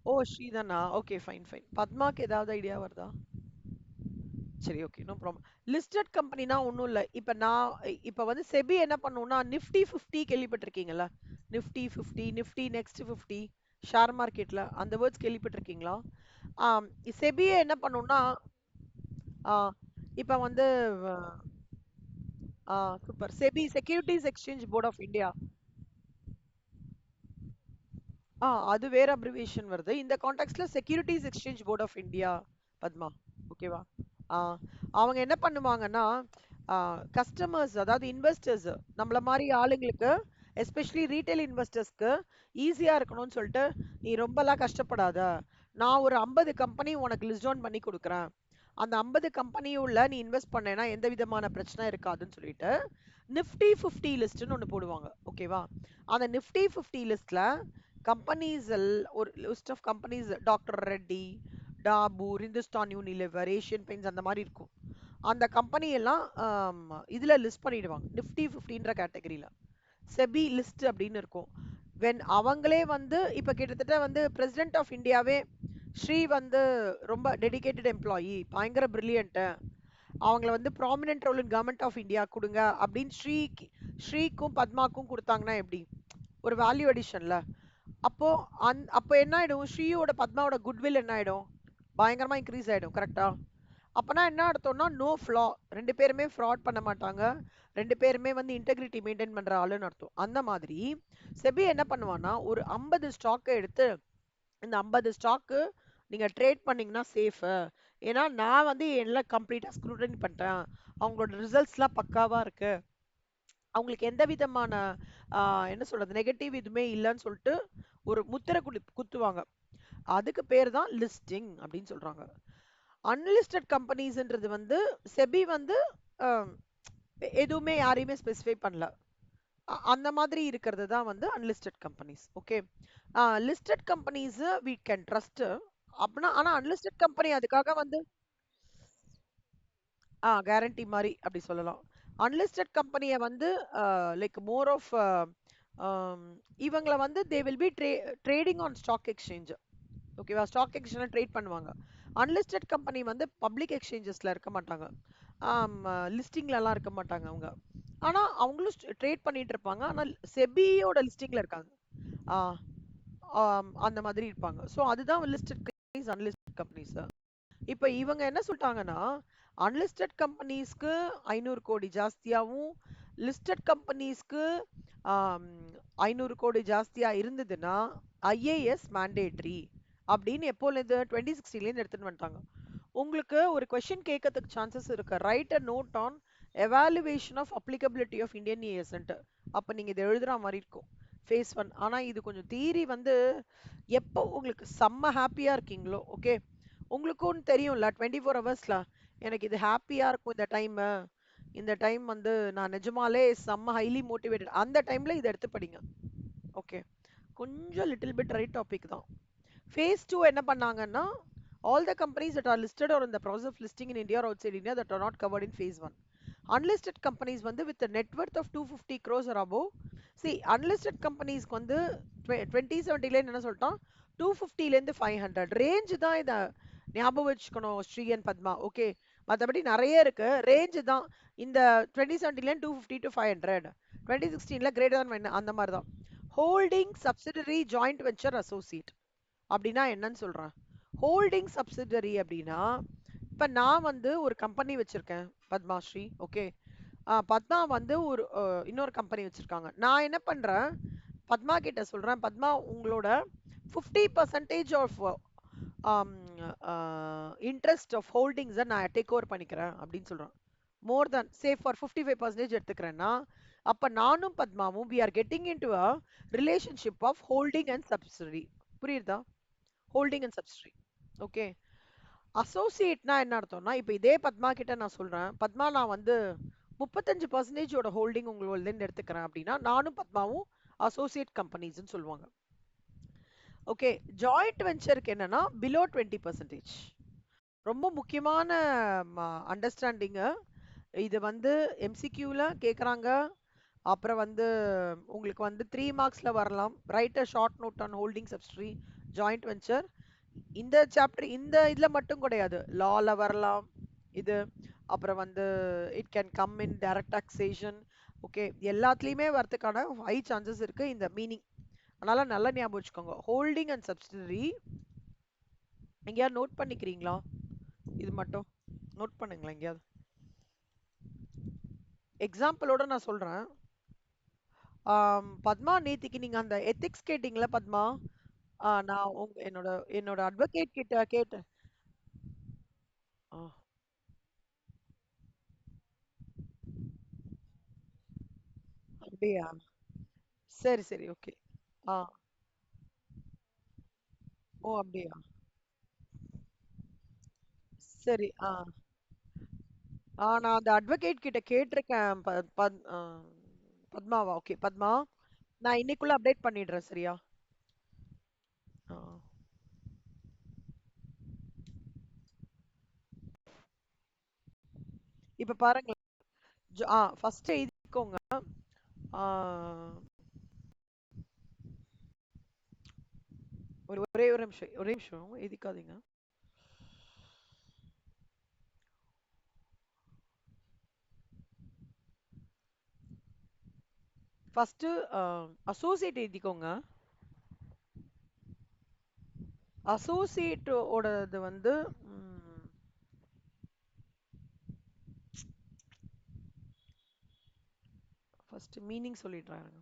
ஓ ஸ்ரீ தானா? Okay fine fine. பத்மாக்கு ஏதாவது ஐடியா வருதா? சரி ஓகே நோ ப்ராப்ளம். லிஸ்டட் கம்பெனினா ஒண்ணும் இல்ல. இப்ப வந்து செபி என்ன பண்ணும்னா நிஃப்டி 50 கேள்விப்பட்டிருக்கீங்களா? நிஃப்டி 50, நிஃப்டி நெக்ஸ்ட் 50 ஷேர் மார்க்கெட்ல அந்த வேர்ட்ஸ் கேள்விப்பட்டிருக்கீங்களா? செபி என்ன பண்ணும்னா ஆ, இப்ப வந்து super. SEBI securities exchange board of India. அது வேற அப்ரிவியேஷன் வருது. இந்த கான்டெக்ட்ல securities exchange board of India Padma. ஓகேவா? ஆ அவங்க என்ன பண்ணுவாங்கன்னா கஸ்டமர்ஸ் அதாவது இன்வெஸ்டர்ஸ் நம்மள மாதிரி ஆளுங்களுக்கு எஸ்பெஷலி ரீட்டைல் இன்வெஸ்டர்ஸ்க்கு ஈஸியா இருக்கணும்னு சொல்லிட்டு நீ ரொம்பலாம் கஷ்டப்படாத. நான் ஒரு 50 கம்பெனி உனக்கு லிஸ்ட் டவுன் பண்ணி கொடுக்குறேன். அந்த 50 கம்பெனி உள்ள நீ இன்வெஸ்ட் பண்ணேன்னா எந்த விதமான பிரச்சனை இருக்காதுன்னு சொல்லிட்டு நிஃப்டி 50 லிஸ்ட்னு ஒன்று போடுவாங்க. ஓகேவா? அந்த நிஃப்டி 50 லிஸ்ட்ல கம்பெனிஸ் ஒரு list of companies doctor Reddy, Dabur, Hindustan Unilever, Asian Paints அந்த மாதிரி இருக்கும். அந்த கம்பெனி எல்லாம் இதுல லிஸ்ட் பண்ணிடுவாங்க நிஃப்டி 50ன்ற கேட்டகரியில. செபி லிஸ்ட் அப்படின்னு இருக்கும். வென் அவங்களே வந்து இப்ப கிட்டத்தட்ட வந்து பிரசிடென்ட் ஆஃப் இந்தியாவே ஸ்ரீ வந்து ரொம்ப டெடிகேட்டட் எம்ப்ளாயி, பயங்கர பிரில்லியன்ட், அவங்கள வந்து prominent role in government of India கொடுங்க அப்படின்னு ஸ்ரீக்கும் பத்மாக்கும் கொடுத்தாங்கன்னா எப்படி ஒரு வேல்யூ அடிஷன்ல. அப்போ அப்போ என்ன ஆயிடும், ஸ்ரீயோட பத்மாவோட குட்வில் என்ன ஆயிடும், பயங்கரமா இன்க்ரீஸ் ஆயிடும். கரெக்டா? அப்பனா என்ன அர்த்தம்னா நோ ஃப்ளா, ரெண்டு பேருமே ஃப்ராட் பண்ண மாட்டாங்க, ரெண்டு பேருமே வந்து இன்டெகிரிட்டி மெயின்டைன் பண்ற ஆளுன்னு அர்த்தம். அந்த மாதிரி செபி என்ன பண்ணுவான்னா ஒரு 50 ஸ்டாக்கை எடுத்து இந்த 50 ஸ்டாக்கு நீங்க ட்ரேட் பண்ணீங்கன்னா சேஃப். ஏன்னா நான் வந்து எல்லாம் கம்ப்ளீட்டா ஸ்க்ரூட்டனி பண்ணிட்டேன், அவங்களோட ரிசல்ட்ஸ்லாம் பக்காவா இருக்கு, அவங்களுக்கு எந்த விதமான என்ன சொல்றது நெகட்டிவ் இதுவுமே இல்லைன்னு சொல்லிட்டு ஒரு முத்திரை குத்துவாங்க. அதுக்கு பேர் தான் லிஸ்டிங் அப்படின்னு சொல்றாங்க. அன்லிஸ்டட் கம்பெனிஸ்ன்றது வந்து செபி வந்து அஹ், எதுவுமே யாரையுமே ஸ்பெசிஃபை பண்ணல. அந்த மாதிரி இருக்கிறது தான் வந்து unlisted companies. Okay. Listed companies we can trust. அப்படின்னா ஆனா அன்லிஸ்டட் கம்பெனி அதுக்காக வந்து கேரண்டி மாதிரி அப்படி சொல்லலாம். அன்லிஸ்டட் கம்பெனியை வந்து லைக் மோர் ஆஃப் இவங்கள வந்து they will be trading on stock exchange. ஓகேவா? ஸ்டாக் எக்ஸ்சேஞ்சில் ட்ரேட் பண்ணுவாங்க. அன்லிஸ்டட் கம்பெனி வந்து பப்ளிக் எக்ஸ்சேஞ்சஸ்ல இருக்க மாட்டாங்க, லிஸ்டிங்லலாம் இருக்க மாட்டாங்க அவங்க. ஆனா அவங்களும் ட்ரேட் பண்ணிட்டு இருப்பாங்க. ஆனா செபியோட லிஸ்டிங்ல இருக்காங்க. ஆ, அந்த மாதிரி இருப்பாங்க. ஸோ அதுதான் லிஸ்டட் கம்பெனிஸ் அன்லிஸ்டட் கம்பெனிஸ். இப்ப இவங்க என்ன சொல்லிட்டாங்கன்னா அன்லிஸ்டட் கம்பெனிஸ்க்கு 500 கோடி ஜாஸ்தியாவும் லிஸ்டட் கம்பெனிஸ்க்கு 500 கோடி ஜாஸ்தியா இருந்ததுன்னா ஐஏஎஸ் மேண்டேட்ரி அப்படின்னு எப்போலேருந்து 2016 எடுத்துட்டு வந்துட்டாங்க. உங்களுக்கு ஒரு கொஸ்டின் கேட்கறதுக்கு சான்சஸ் இருக்கு. Right a note on evaluation of applicability of Indian ஏஎஸ்ன்ட்டு. அப்ப நீங்க இதை எழுதுற மாதிரி இருக்கும் ஃபேஸ் 1. ஆனா இது கொஞ்சம் தியரி வந்து எப்போ உங்களுக்கு செம்ம ஹாப்பியா இருக்கீங்களோ, ஓகே, உங்களுக்கும் தெரியும்ல 24 ஹவர்ஸ்ல எனக்கு இது ஹாப்பியா இருக்கும் இந்த டைம் வந்து நான் நிஜமாலே செம்ம ஹைலி மோட்டிவேட்டட் அந்த டைம்ல இதை எடுத்து படிங்க. ஓகே. கொஞ்சம் லிட்டில் பிட் ரைட் டாபிக் தான். Phase 2 என்ன பண்ணாங்கன்னா all the companies that are listed or in the process of listing in India or outside India that are not covered in phase 1. Unlisted companies வந்து with a net worth of 250 crores or above. See, unlisted companies வந்து 2017 என்ன சொல்லிட்டோம், 250 ல இருந்து 500 range தான். இத ஞாபகம் வச்சுக்கணும் ஸ்ரீ அண்ட் பத்மா. ஓகே. மற்றபடி நிறைய இருக்கு, ரேஞ்ச் தான். இந்த 2017 250 to 500, 2016 கிரேட்டர் than அந்த மாதிரி தான். Holding subsidiary joint venture associate அப்படின்னா என்னன்னு சொல்றேன். ஹோல்டிங் சப்சிடரி அப்படின்னா இப்ப நான் வந்து ஒரு கம்பெனி வச்சிருக்கேன் பத்மாஸ்ரீ. ஓகே. பத்மா வந்து ஒரு இன்னொரு கம்பெனி வச்சிருக்காங்க. நான் என்ன பண்றேன், பத்மா கிட்ட சொல்றேன், பத்மா உங்களோட 50% ஆஃப் இன்ட்ரெஸ்ட் ஆஃப் ஹோல்டிங்ஸை நான் டேக் ஓவர் பண்ணிக்கிறேன் அப்படின்னு சொல்றேன். மோர் தென் சே ஃபார் 55% எடுத்துக்கிறேன்னா அப்ப நானும் பத்மாவும் we are getting into a relationship of holding and subsidiary. புரியுதா? Holding and subsidiary. ஓகே. அசோசியேட்னா என்ன அர்த்தம்னா, இப்ப இதே பத்மா கிட்ட நான் சொல்றேன், பத்மா நான் வந்து 35% ஹோல்டிங் உங்களோடதுன்னு எடுத்துக்கிறேன் அப்படின்னா, நானும் பத்மாவும் அசோசியேட் கம்பெனிஸ்ன்னு சொல்லுவாங்க. ஓகே. ஜாயிண்ட் வெஞ்சருக்கு என்னன்னா பிலோ 20%. ரொம்ப முக்கியமான அண்டர்ஸ்டாண்டிங்கு. இது வந்து எம்சிக்யூல கேக்குறாங்க. அப்புறம் வந்து உங்களுக்கு வந்து 3 மார்க்ஸ்ல வரலாம். Write a short note on holding subsidiary joint venture. இந்த சாப்டர் இந்த இதுல மட்டும் கிடையாது. லால வரலாம் இது. அப்புறம் வந்து it can come in direct taxation. Okay. எல்லாத்துலயுமே வரதுக்கான ஹை சான்சஸ் இருக்கு இந்த மீனிங். அதனால நல்லா ஞாபகம் வச்சுக்கோங்க. ஹோல்டிங் அண்ட் சப்சிடரி எங்கேயாவது நோட் பண்ணிக்கிறீங்களா? இது மட்டும் நோட் பண்ணுங்களேன் எங்கேயாவது. எக்ஸாம்பிளோட நான் சொல்றேன். பத்மா நேத்திக்கு நீங்க அந்த எத்திக்ஸ் கேட்டீங்களா பத்மா? நான் என்னோட என்னோட அட்வொகேட் கிட்ட கேட்டேன். ஆ, அப்படியா? சரி சரி, ஓகே. ஆ, ஓ அப்படியா? சரி. நான் அந்த அட்வொகேட் கிட்ட கேட்டிருக்கேன். பத்மாவா? ஓகே பத்மா. நான் இன்னைக்குள்ள அப்டேட் பண்ணிடுறேன் சரியா? ஆ. இப்ப பாருங்க. ஃபர்ஸ்ட் எழுதிக்கோங்க. ஆ, ஒரே ஒரு நிமிஷம் ஒரே நிமிஷம் எழுதிக்காதீங்க. ஃபர்ஸ்ட் அசோசியேட் எழுதிக்கோங்க. அசோசியேட் ஓடது வந்து ஃபர்ஸ்ட் மீனிங் சொல்லிடுறாங்க.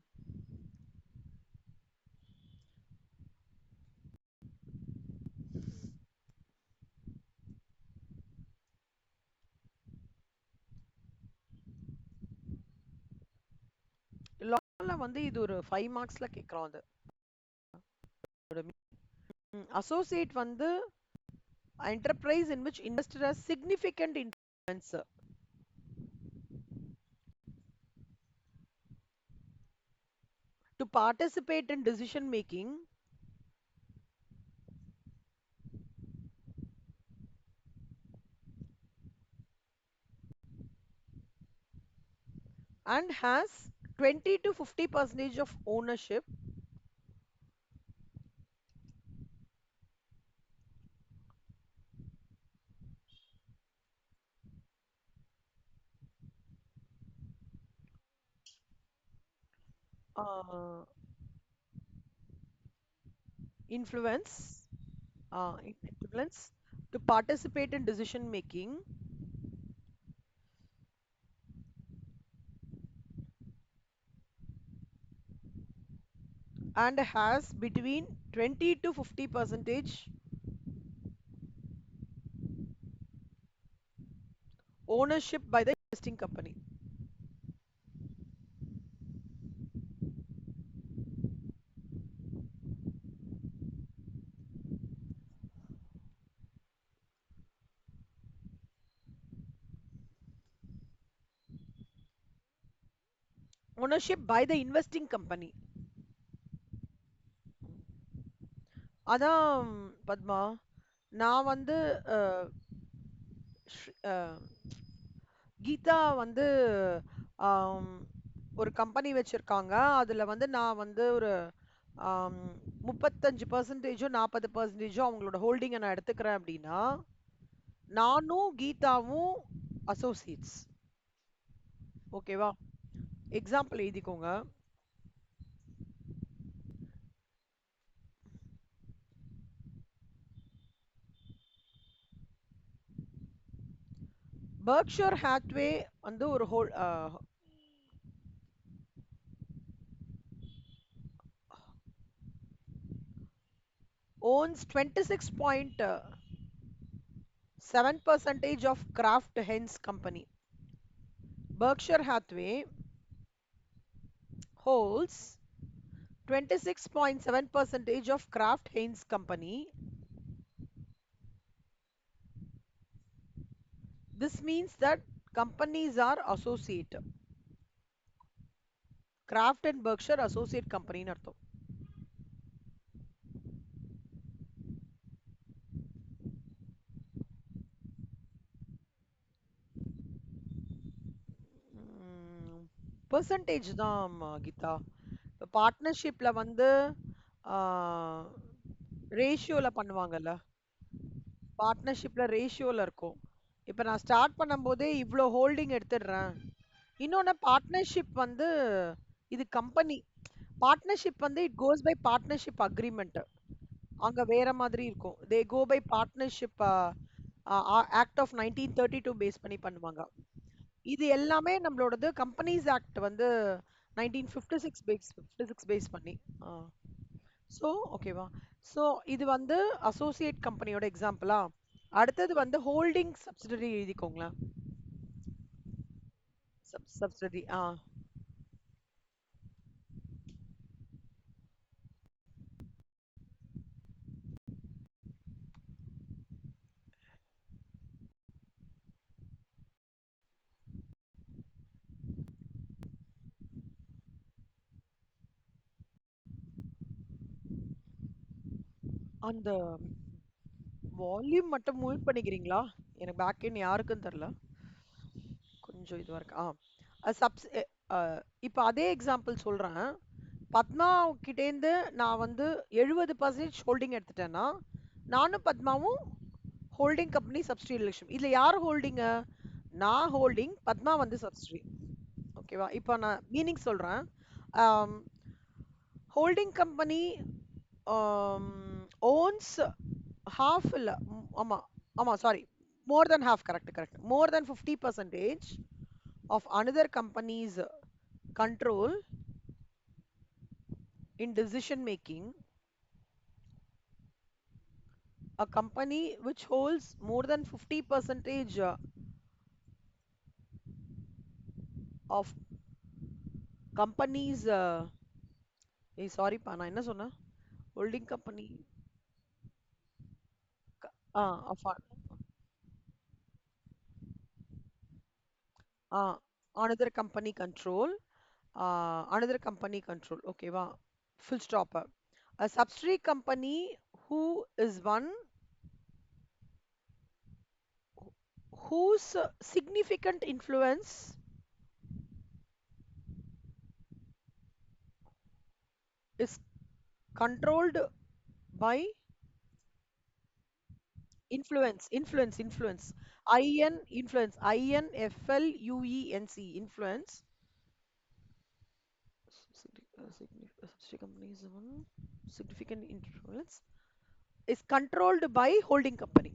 லால வந்து இது ஒரு 5 மார்க்ஸ்ல கேக்குறோம் அது. அசோசியேட் வந்து enterprise in which investor has significant influence to participate in decision making and has 20 to 50% of ownership uh, influence influence to participate in decision making and has between 20 to 50 percentage ownership by the investing company. Ownership by the investing company. அதான் பத்மா. நான் வந்து அஹ், அஹ், கீதா வந்து ஆம், ஒரு company வச்சிருக்காங்க. அதுல வந்து நான் வந்து ஒரு ஆம், 35%, 40% அவங்களோட ஹோல்டிங்கை நான் எடுத்துக்கிறேன் அப்படின்னா, நானும் கீதாவும் அசோசியேட்ஸ். ஓகேவா? எக்ஸாம்பிள் எழுதிக்கோங்க. பெர்க்ஷயர் ஹாத்வே வந்து ஒரு owns 26.7% of Kraft Heinz company. Berkshire Hathaway holds 26.7% of Kraft Heinz company This means that companies are associate. Kraft and Berkshire associate company அர்த்தம். பெர்சன்டேஜ் தான் கீதா. இப்போ பார்ட்னர்ஷிப்ல வந்து ரேஷியோல பண்ணுவாங்கல்ல. பார்ட்னர்ஷிப்ல ரேஷியோல இருக்கும். இப்போ நான் ஸ்டார்ட் பண்ணும்போதே இவ்ளோ ஹோல்டிங் எடுத்துடுறேன். இன்னொன்னு பார்ட்னர்ஷிப் வந்து இது கம்பெனி. பார்ட்னர்ஷிப் வந்து it goes by partnership agreement. அங்க வேற மாதிரி இருக்கும். They go by partnership act of 1932 base பண்ணி பண்ணுவாங்க. இது எல்லாமே நம்மளோடது கம்பெனிஸ் ஆக்ட் வந்து 1956 பேஸ் பண்ணி. ஸோ ஓகேவா. ஸோ இது வந்து அசோசியேட் கம்பெனியோட எக்ஸாம்பிளா. அடுத்தது வந்து ஹோல்டிங் சப்சிடரி எழுதிக்கோங்களேன். சப்சிடரி அந்த வால்யூம் மட்டும் மியூட் பண்ணிக்கிறீங்களா? எனக்கு பேக் எண்ட் யாருக்குன்னு தெரியல. கொஞ்சம் இதுவா இருக்கு. சப்ஸ் இப்போ அதே எக்ஸாம்பிள் சொல்றேன். பத்மா கிட்டேந்து நான் வந்து 70% ஹோல்டிங் எடுத்துட்டேன்னா, நானும் பத்மாவும் ஹோல்டிங் கம்பெனி சப்சிடி ரிலேஷன். இதுல யார் ஹோல்டிங்? நான் ஹோல்டிங், பத்மா வந்து சப்சிடி. ஓகேவா. இப்போ நான் மீனிங் சொல்றேன். ஹோல்டிங் கம்பெனி ஓன்ஸ் ஹாஃப் இல்ல ஆமா ஆமா sorry, more then half. Correct correct. More then 50% of another company's control in decision making. A company which holds more than 50 percentage of companies sorry pa நான் என்ன சொன்னேன்? Holding company of another company control, another company control. Okay va, full stop. A subsidiary company who is one whose significant influence is controlled by influence. Influence, influence, influence. Subsidiary company is one significant influence is controlled by holding company.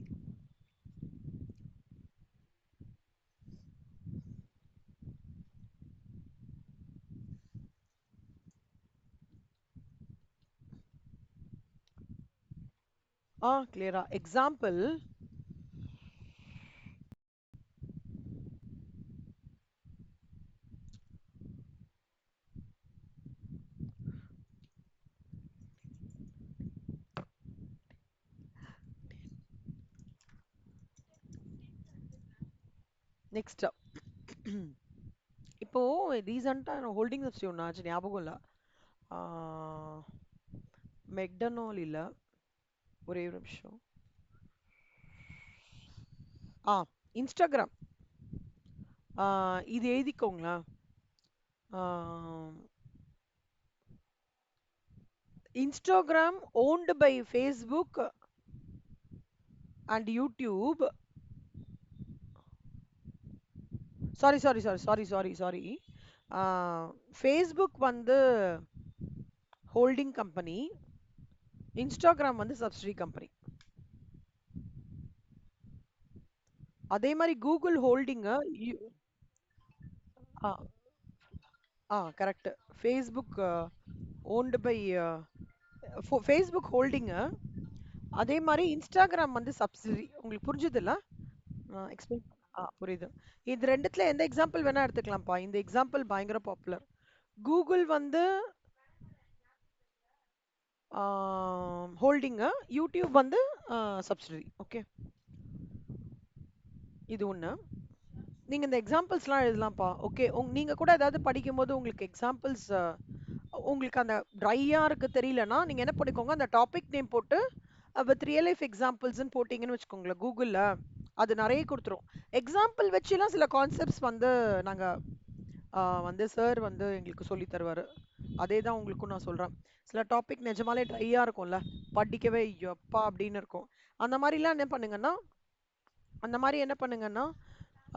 Clear. Example. Next. இப்போ ரீசெண்டா holding subsidy ஒன்று ஆச்சு, ஞாபகம் இல்லை. மெக்டனோல் இல்ல, ஒரே ஒரு நிமிஷம். இன்ஸ்டாகிராம். இது எழுதிக்கோங்களா. Instagram owned by Facebook and YouTube. Sorry. Facebook வந்து ஹோல்டிங் கம்பெனி, இன்ஸ்டாகிராம் வந்து சப்சிடி கம்பெனி. அதே மாதிரி Google holding correct. Facebook owned by Facebook holding. அதே மாதிரி இன்ஸ்டாகிராம் வந்து சப்சிடி. உங்களுக்கு புரிஞ்சுது இல்ல? எக்ஸ்பிளைன். புரியுது. இது ரெண்டுத்துல எந்த எக்ஸாம்பிள் வேணா எடுத்துக்கலாம்ப்பா. இந்த எக்ஸாம்பிள் பயங்கர பாப்புலர். கூகுள் வந்து ஹோல்டிங், யூடியூப் வந்து சப்சிடரி. ஓகே. இது ஒண்ணு. நீங்க இந்த எக்ஸாம்பிள்ஸ்லாம் எழுதலாம்ப்பா. ஓகே. நீங்க கூட ஏதாவது படிக்கும்போது உங்களுக்கு எக்ஸாம்பிள்ஸ் உங்களுக்கு அந்த ட்ரையா இருக்கு தெரியலன்னா, நீங்க என்ன பண்ணிக்கோங்க, அந்த டாபிக் நேம் போட்டு வித் ரியல் லைஃப் எக்ஸாம்பிள்ஸ்ன்னு போட்டீங்கன்னு வச்சுக்கோங்களேன் கூகுள்ல, அது நெறைய குடுத்துரும். எக்ஸாம்பிள் வச்சுலாம் சில கான்செப்ட்ஸ் வந்து நாங்க வந்து சார் வந்து எங்களுக்கு சொல்லி தருவாரு. அதே தான் உங்களுக்கும் நான் சொல்றேன். சில டாபிக் நிஜமாலே ட்ரையா இருக்கும்ல. படிக்கவே "எப்பா" அப்படின்னு இருக்கும். அந்த மாரிலாம் என்ன பண்ணுங்கன்னா அந்த மாரி என்ன பண்ணுங்கன்னா,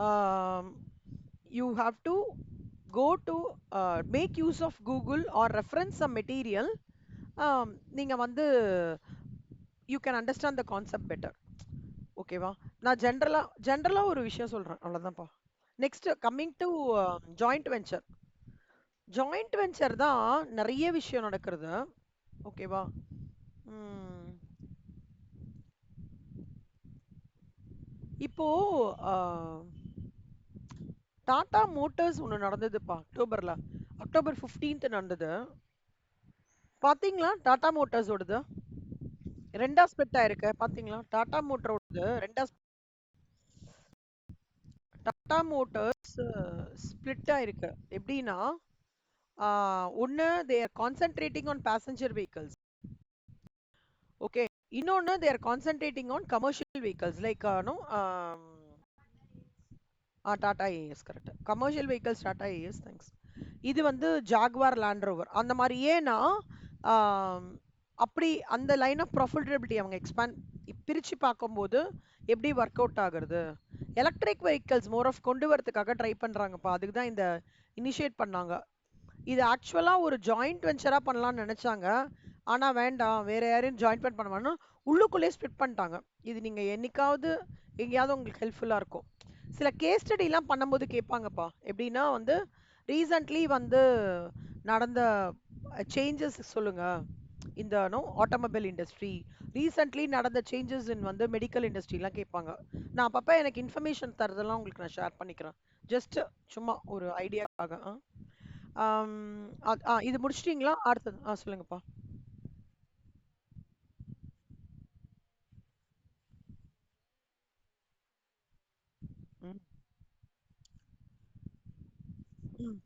ஆம், you have to go to make use of Google or reference some material. நீங்க வந்து you can understand the concept better. ஓகேவா? நான் ஜென்ரலா ஒரு விஷயம் சொல்றேன். அவ்வளவுதான்ப்பா. Next coming to joint venture. Joint venture தான் நிறைய விஷயம் நடக்கிறது. ஓகேவா? ம், இப்போ டாடா மோட்டார்ஸ் ஒண்ணு நடந்ததுப்பா அக்டோபர்ல. அக்டோபர் 15th நடந்தது. பாத்தீங்களா டாடா மோட்டார்ஸோடது? ரெண்டா ஸ்ப்ளிட் ஆயிருக்கு பாத்தீங்களா? டாடா மோட்டரோடது டாடா மோட்டார்ஸ் ஸ்ப்ளிட் ஆயிருக்கு. எப்படின்னா ஒன்னு they are concentrating on passenger vehicles. Okay. இன்னொன்னு they are concentrating on commercial vehicles like no Tata Ace correct. Commercial vehicles Tata Ace thanks. இது வந்து ஜாகுவார் லேண்ட் ரோவர் அந்த மாதிரி. ஏன்னா ஆம், அப்படி அந்த லைன் ஆஃப் ப்ராஃபிட்டபிலிட்டி அவங்க எக்ஸ்பேண்ட் பிரிச்சு பார்க்கும்போது எப்படி ஒர்க் அவுட் ஆகுறது, எலக்ட்ரிக் வெஹிக்கிள்ஸ் மோர் ஆஃப் கொண்டு வரதுக்காக ட்ரை பண்றாங்கப்பா. அதுக்கு தான் இந்த இனிஷியேட் பண்ணாங்க. இது ஆக்சுவலா ஒரு ஜாயிண்ட் வெஞ்சரா பண்ணலாம்னு நினைச்சாங்க. ஆனா வேண்டாம், வேற யாரையும் ஜாயிண்ட் பண்ண வேணாம், உள்ளுக்குள்ளேயே ஸ்ப்ளிட் பண்ணிட்டாங்க. இது நீங்க என்னைக்காவது எங்கேயாவது உங்களுக்கு ஹெல்ப்ஃபுல்லா இருக்கும். சில கேஸ் ஸ்டடிலாம் பண்ணும்போது கேட்பாங்கப்பா. எப்படின்னா வந்து ரீசன்ட்லி வந்து நடந்த சேஞ்சஸ் சொல்லுங்க. இந்த ஆட்டோமொபைல் இண்டஸ்ட்ரி ரீசன்ட்லி நடந்த சேஞ்சஸ் இன் வந்து மெடிக்கல் இண்டஸ்ட்ரிலாம் கேட்பாங்க. நான் அப்பப்ப எனக்கு இன்ஃபர்மேஷன் தரதெல்லாம் உங்களுக்கு நான் ஷேர் பண்ணிக்கிறேன். ஜஸ்ட் சும்மா ஒரு ஐடியாக்காக. இது முடிச்சிட்டீங்களா? அடுத்தது சொல்லுங்கப்பா. ம், ம்,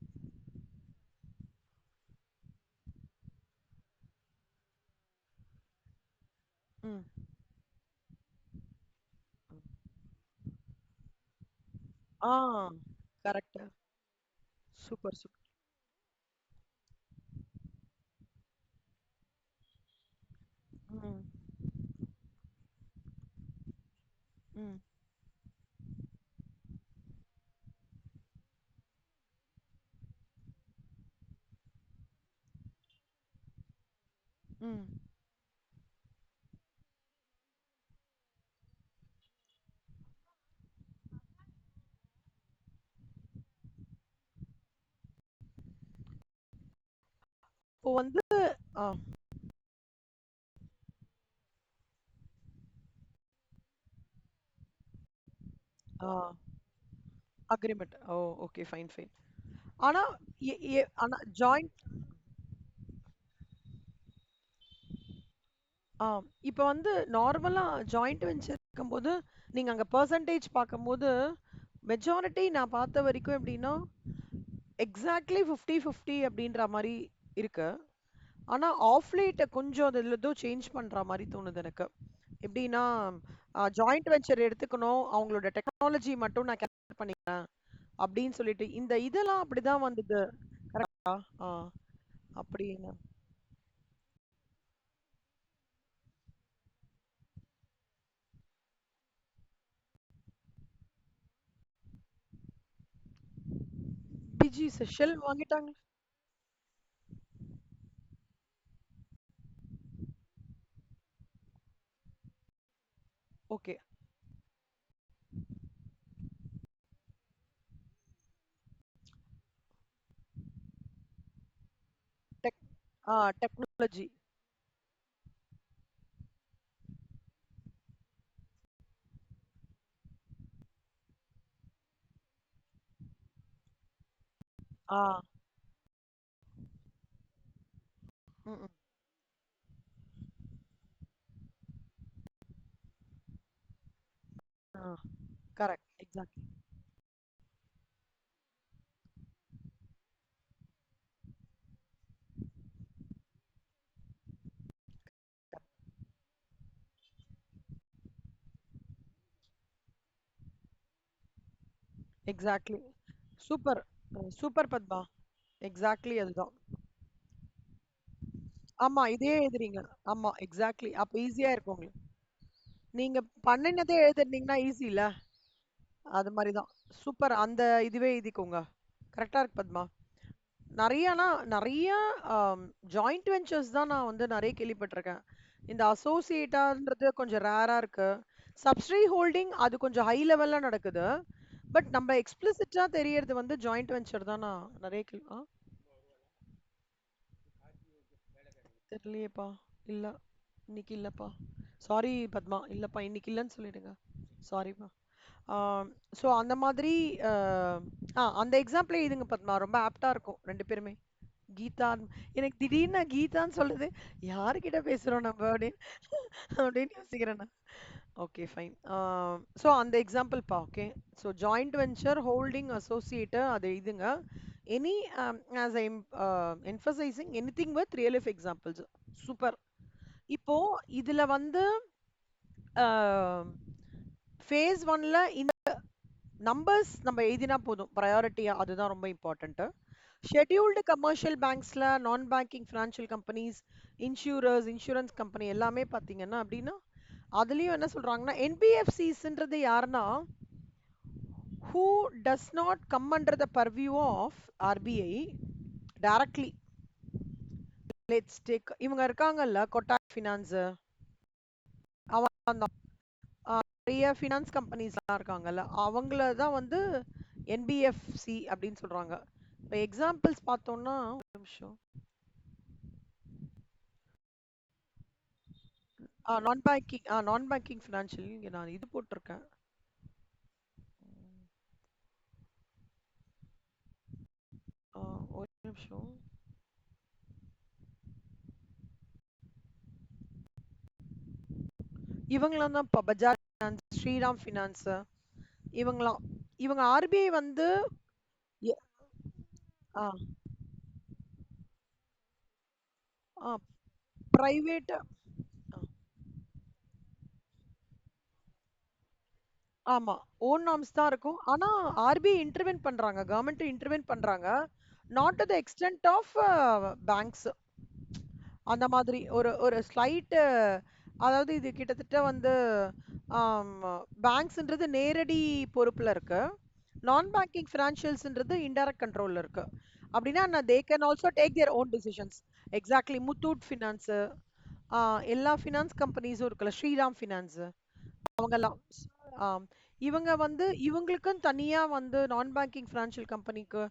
ம். ஆ கரெக்ட். Super super. ம், ம், ம். இப்போ வந்து ஆ ஆ அக்ரிமெண்ட். ஓ ஓகே ஃபைன் ஃபைன். ஆனா ஆனா ஜாயிண்ட் இப்ப வந்து நார்மலா ஜாயிண்ட் வெஞ்சர் இருக்கும்போது நீங்க அங்க பெர்சன்டேஜ் பார்க்கும்போது மெஜாரிட்டி நான் பார்த்த வரைக்கும் எப்படின்னா எக்ஸாக்ட்லி 50-50 அப்படின்ற மாதிரி இருக்கு. ஆனா ஆஃப் லேட்ட கொஞ்சம் அதுல ஏதோ சேஞ்ச் பண்ற மாதிரி தோணுது எனக்கு. எப்படின்னா ஜாயிண்ட் வெஞ்சர் எடுத்துக்கணும், அவங்களோட டெக்னாலஜி மட்டும் நான் கேப்சர் பண்ணிக்கிறேன் அப்படின்னு சொல்லிட்டு இந்த இதெல்லாம் அப்படிதான் வந்தது. கரெக்டா? ஆ அப்படிங்க. பிஜி ஷெல் வாங்கிட்டாங்க. ஓகே. Tech technology. ஆ ம் ம். ஆ correct. Exactly. Exactly. Super. Super Padma. Exactly அதுதான். ஆமா, இதே எழுதுறீங்க. ஆமா, எக்ஸாக்ட்லி. அப்ப ஈஸியா இருக்கும் உங்களுக்கு. நீங்க பண்ணுனதே எழுதிருந்தீங்கன்னா ஈஸில. அது மாரி தான். சூப்பர். அந்த இதுவே எழுதிக்கோங்க. கரெக்ட்டா இருக்கு பத்மா. நெறையனா நெறைய ஜாயிண்ட் வென்ச்சர்ஸ் தான் நான் வந்து நெறைய கேள்விப்பட்டுருக்கேன். இந்த அசோசியேட்டான்றது கொஞ்சம் ரேரா இருக்கு. சப்சிடரி ஹோல்டிங் அது கொஞ்சம் ஹை லெவல்ல நடக்குது. பட் நம்ம எக்ஸ்பிளிசிட்டா தெரியறது வந்து ஜாயிண்ட் வென்ச்சர் தான் நான் நெறைய தெரியலையேப்பா. இல்ல. இன்னைக்கு இல்லப்பா. சாரி பத்மா. இல்லப்பா இன்னைக்கு இல்லன்னு சொல்லிடுங்க. சாரிப்பா. ஸோ அந்த மாதிரி அ அந்த எக்ஸாம்பிளே இதுங்க பத்மா. ரொம்ப ஆப்ட்டா இருக்கும் 2 பேருமே. கீதா எனக்கு திடீர்னு கீதான்னு சொல்லுது. யாருகிட்ட பேசுறோம் நம்ம அப்படின்னு அப்படின்னு யோசிக்கிறேன் நான். Okay fine. ஸோ அந்த எக்ஸாம்பிள்ப்பா. Okay. So joint venture holding அசோசியேட்டர் அது இதுங்க. Any as I emphasizing anything with real life examples. Super. இப்போ இதுல வந்து ஃபேஸ் ஒன்ல இந்த நம்பர்ஸ் நம்ம எழுதினா போதும் ப்ரையாரிட்டியா அதுதான் ரொம்ப இம்பார்ட்டன்ட். ஷெட்யூல்டு கமர்ஷியல் பேங்க்ஸ்ல நான் banking financial companies insurance company எல்லாமே பாத்தீங்கன்னா அப்படின்னா அதுலயும் என்ன சொல்றாங்கன்னா என்பிஎஃப்சிஸ்ன்றது யாருன்னா who does not come under the purview of RBI directly. Let's take இவங்க இருக்காங்கல்ல கொட்டாக் ஃபினான்ஸ் அவன் நிறைய ஃபினான்ஸ் கம்பெனிஸ்லாம் இருக்காங்கல்ல அவங்கள தான் வந்து என்பிஎஃப்சி அப்படின்னு சொல்றாங்க. இப்போ எக்ஸாம்பிள்ஸ் பார்த்தோம்னா ஒரு நிமிஷம். நான் பேங்கிங் ஃபினான்ஷியல் இங்க நான் இது போட்டிருக்கேன். ஒரு நிமிஷம். இவங்களாம் தான் பஜாஜ் ஃபினான்ஸ் ஸ்ரீராம் ஃபினான்ஸ் இவங்களாம் இவங்க ஆர்பிஐ வந்து எ- ஆ ஆ பிரைவேட் ஆமா ஓன் நார்ம்ஸ் தான் இருக்கும். ஆனா ஆர்பிஐ இன்டர்வென் பண்றாங்க. கவர்மெண்ட் இன்டர்வென் பண்றாங்க. Not to the extent of banks. அந்த மாதிரி ஒரு ஒரு ஸ்லைட் அதாவது இது கிட்டத்தட்ட வந்து பேங்க்ஸ்ன்றது நேரடி பொறுப்புல இருக்கு. நான் பேங்கிங் ஃபினான்ஷியல்ஸ்ன்றது இன்டைரக்ட் கண்ட்ரோல்ல இருக்கு. அப்படின்னா they can also take their own decisions. Exactly. Muthoot finance எல்லா ஃபினான்ஸ் கம்பெனிஸும் இருக்குல்ல ஸ்ரீராம் ஃபினான்ஸ் அவங்கெல்லாம் ஆம். இவங்க வந்து இவங்களுக்குன்னு தனியா வந்து நான் பேங்கிங் ஃபினான்ஷியல் கம்பெனிக்கு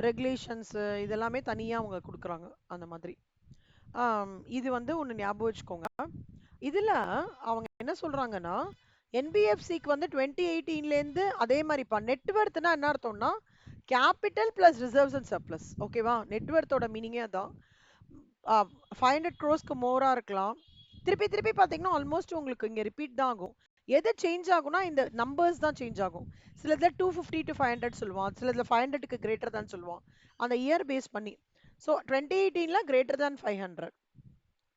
ரெகுலேஷன்ஸ் இதெல்லாமே தனியா அவங்க கொடுக்குறாங்க அந்த மாதிரி. இது வந்து ஒண்ணு ஞாபகம் வச்சுக்கோங்க. இதுல அவங்க என்ன சொல்றாங்கன்னா என்பிஎஃப்சிக்கு வந்து 2018ல இருந்து அதே மாதிரிப்பா நெட்வொர்த்னா என்ன அர்த்தம்னா capital plus reserves and surplus. ஓகேவா? நெட்வொர்த்தோட மீனிங்கே அதான். 500 க்ரோஸ்க்கு மோரா இருக்கலாம். திருப்பி திருப்பி பார்த்தீங்கன்னா ஆல்மோஸ்ட் உங்களுக்கு இங்க ரிப்பீட் தான் ஆகும். எது சேஞ்ச் ஆகும்னா இந்த நம்பர்ஸ் தான் சேஞ்ச் ஆகும். சிலதுல 250 டு 500 சொல்லுவான். சிலதுல 500க்கு கிரேட்டர் தான் சொல்லுவான். அந்த இயர் பேஸ் பண்ணி. ஸோ 2018ல கிரேட்டர் தேன் 500.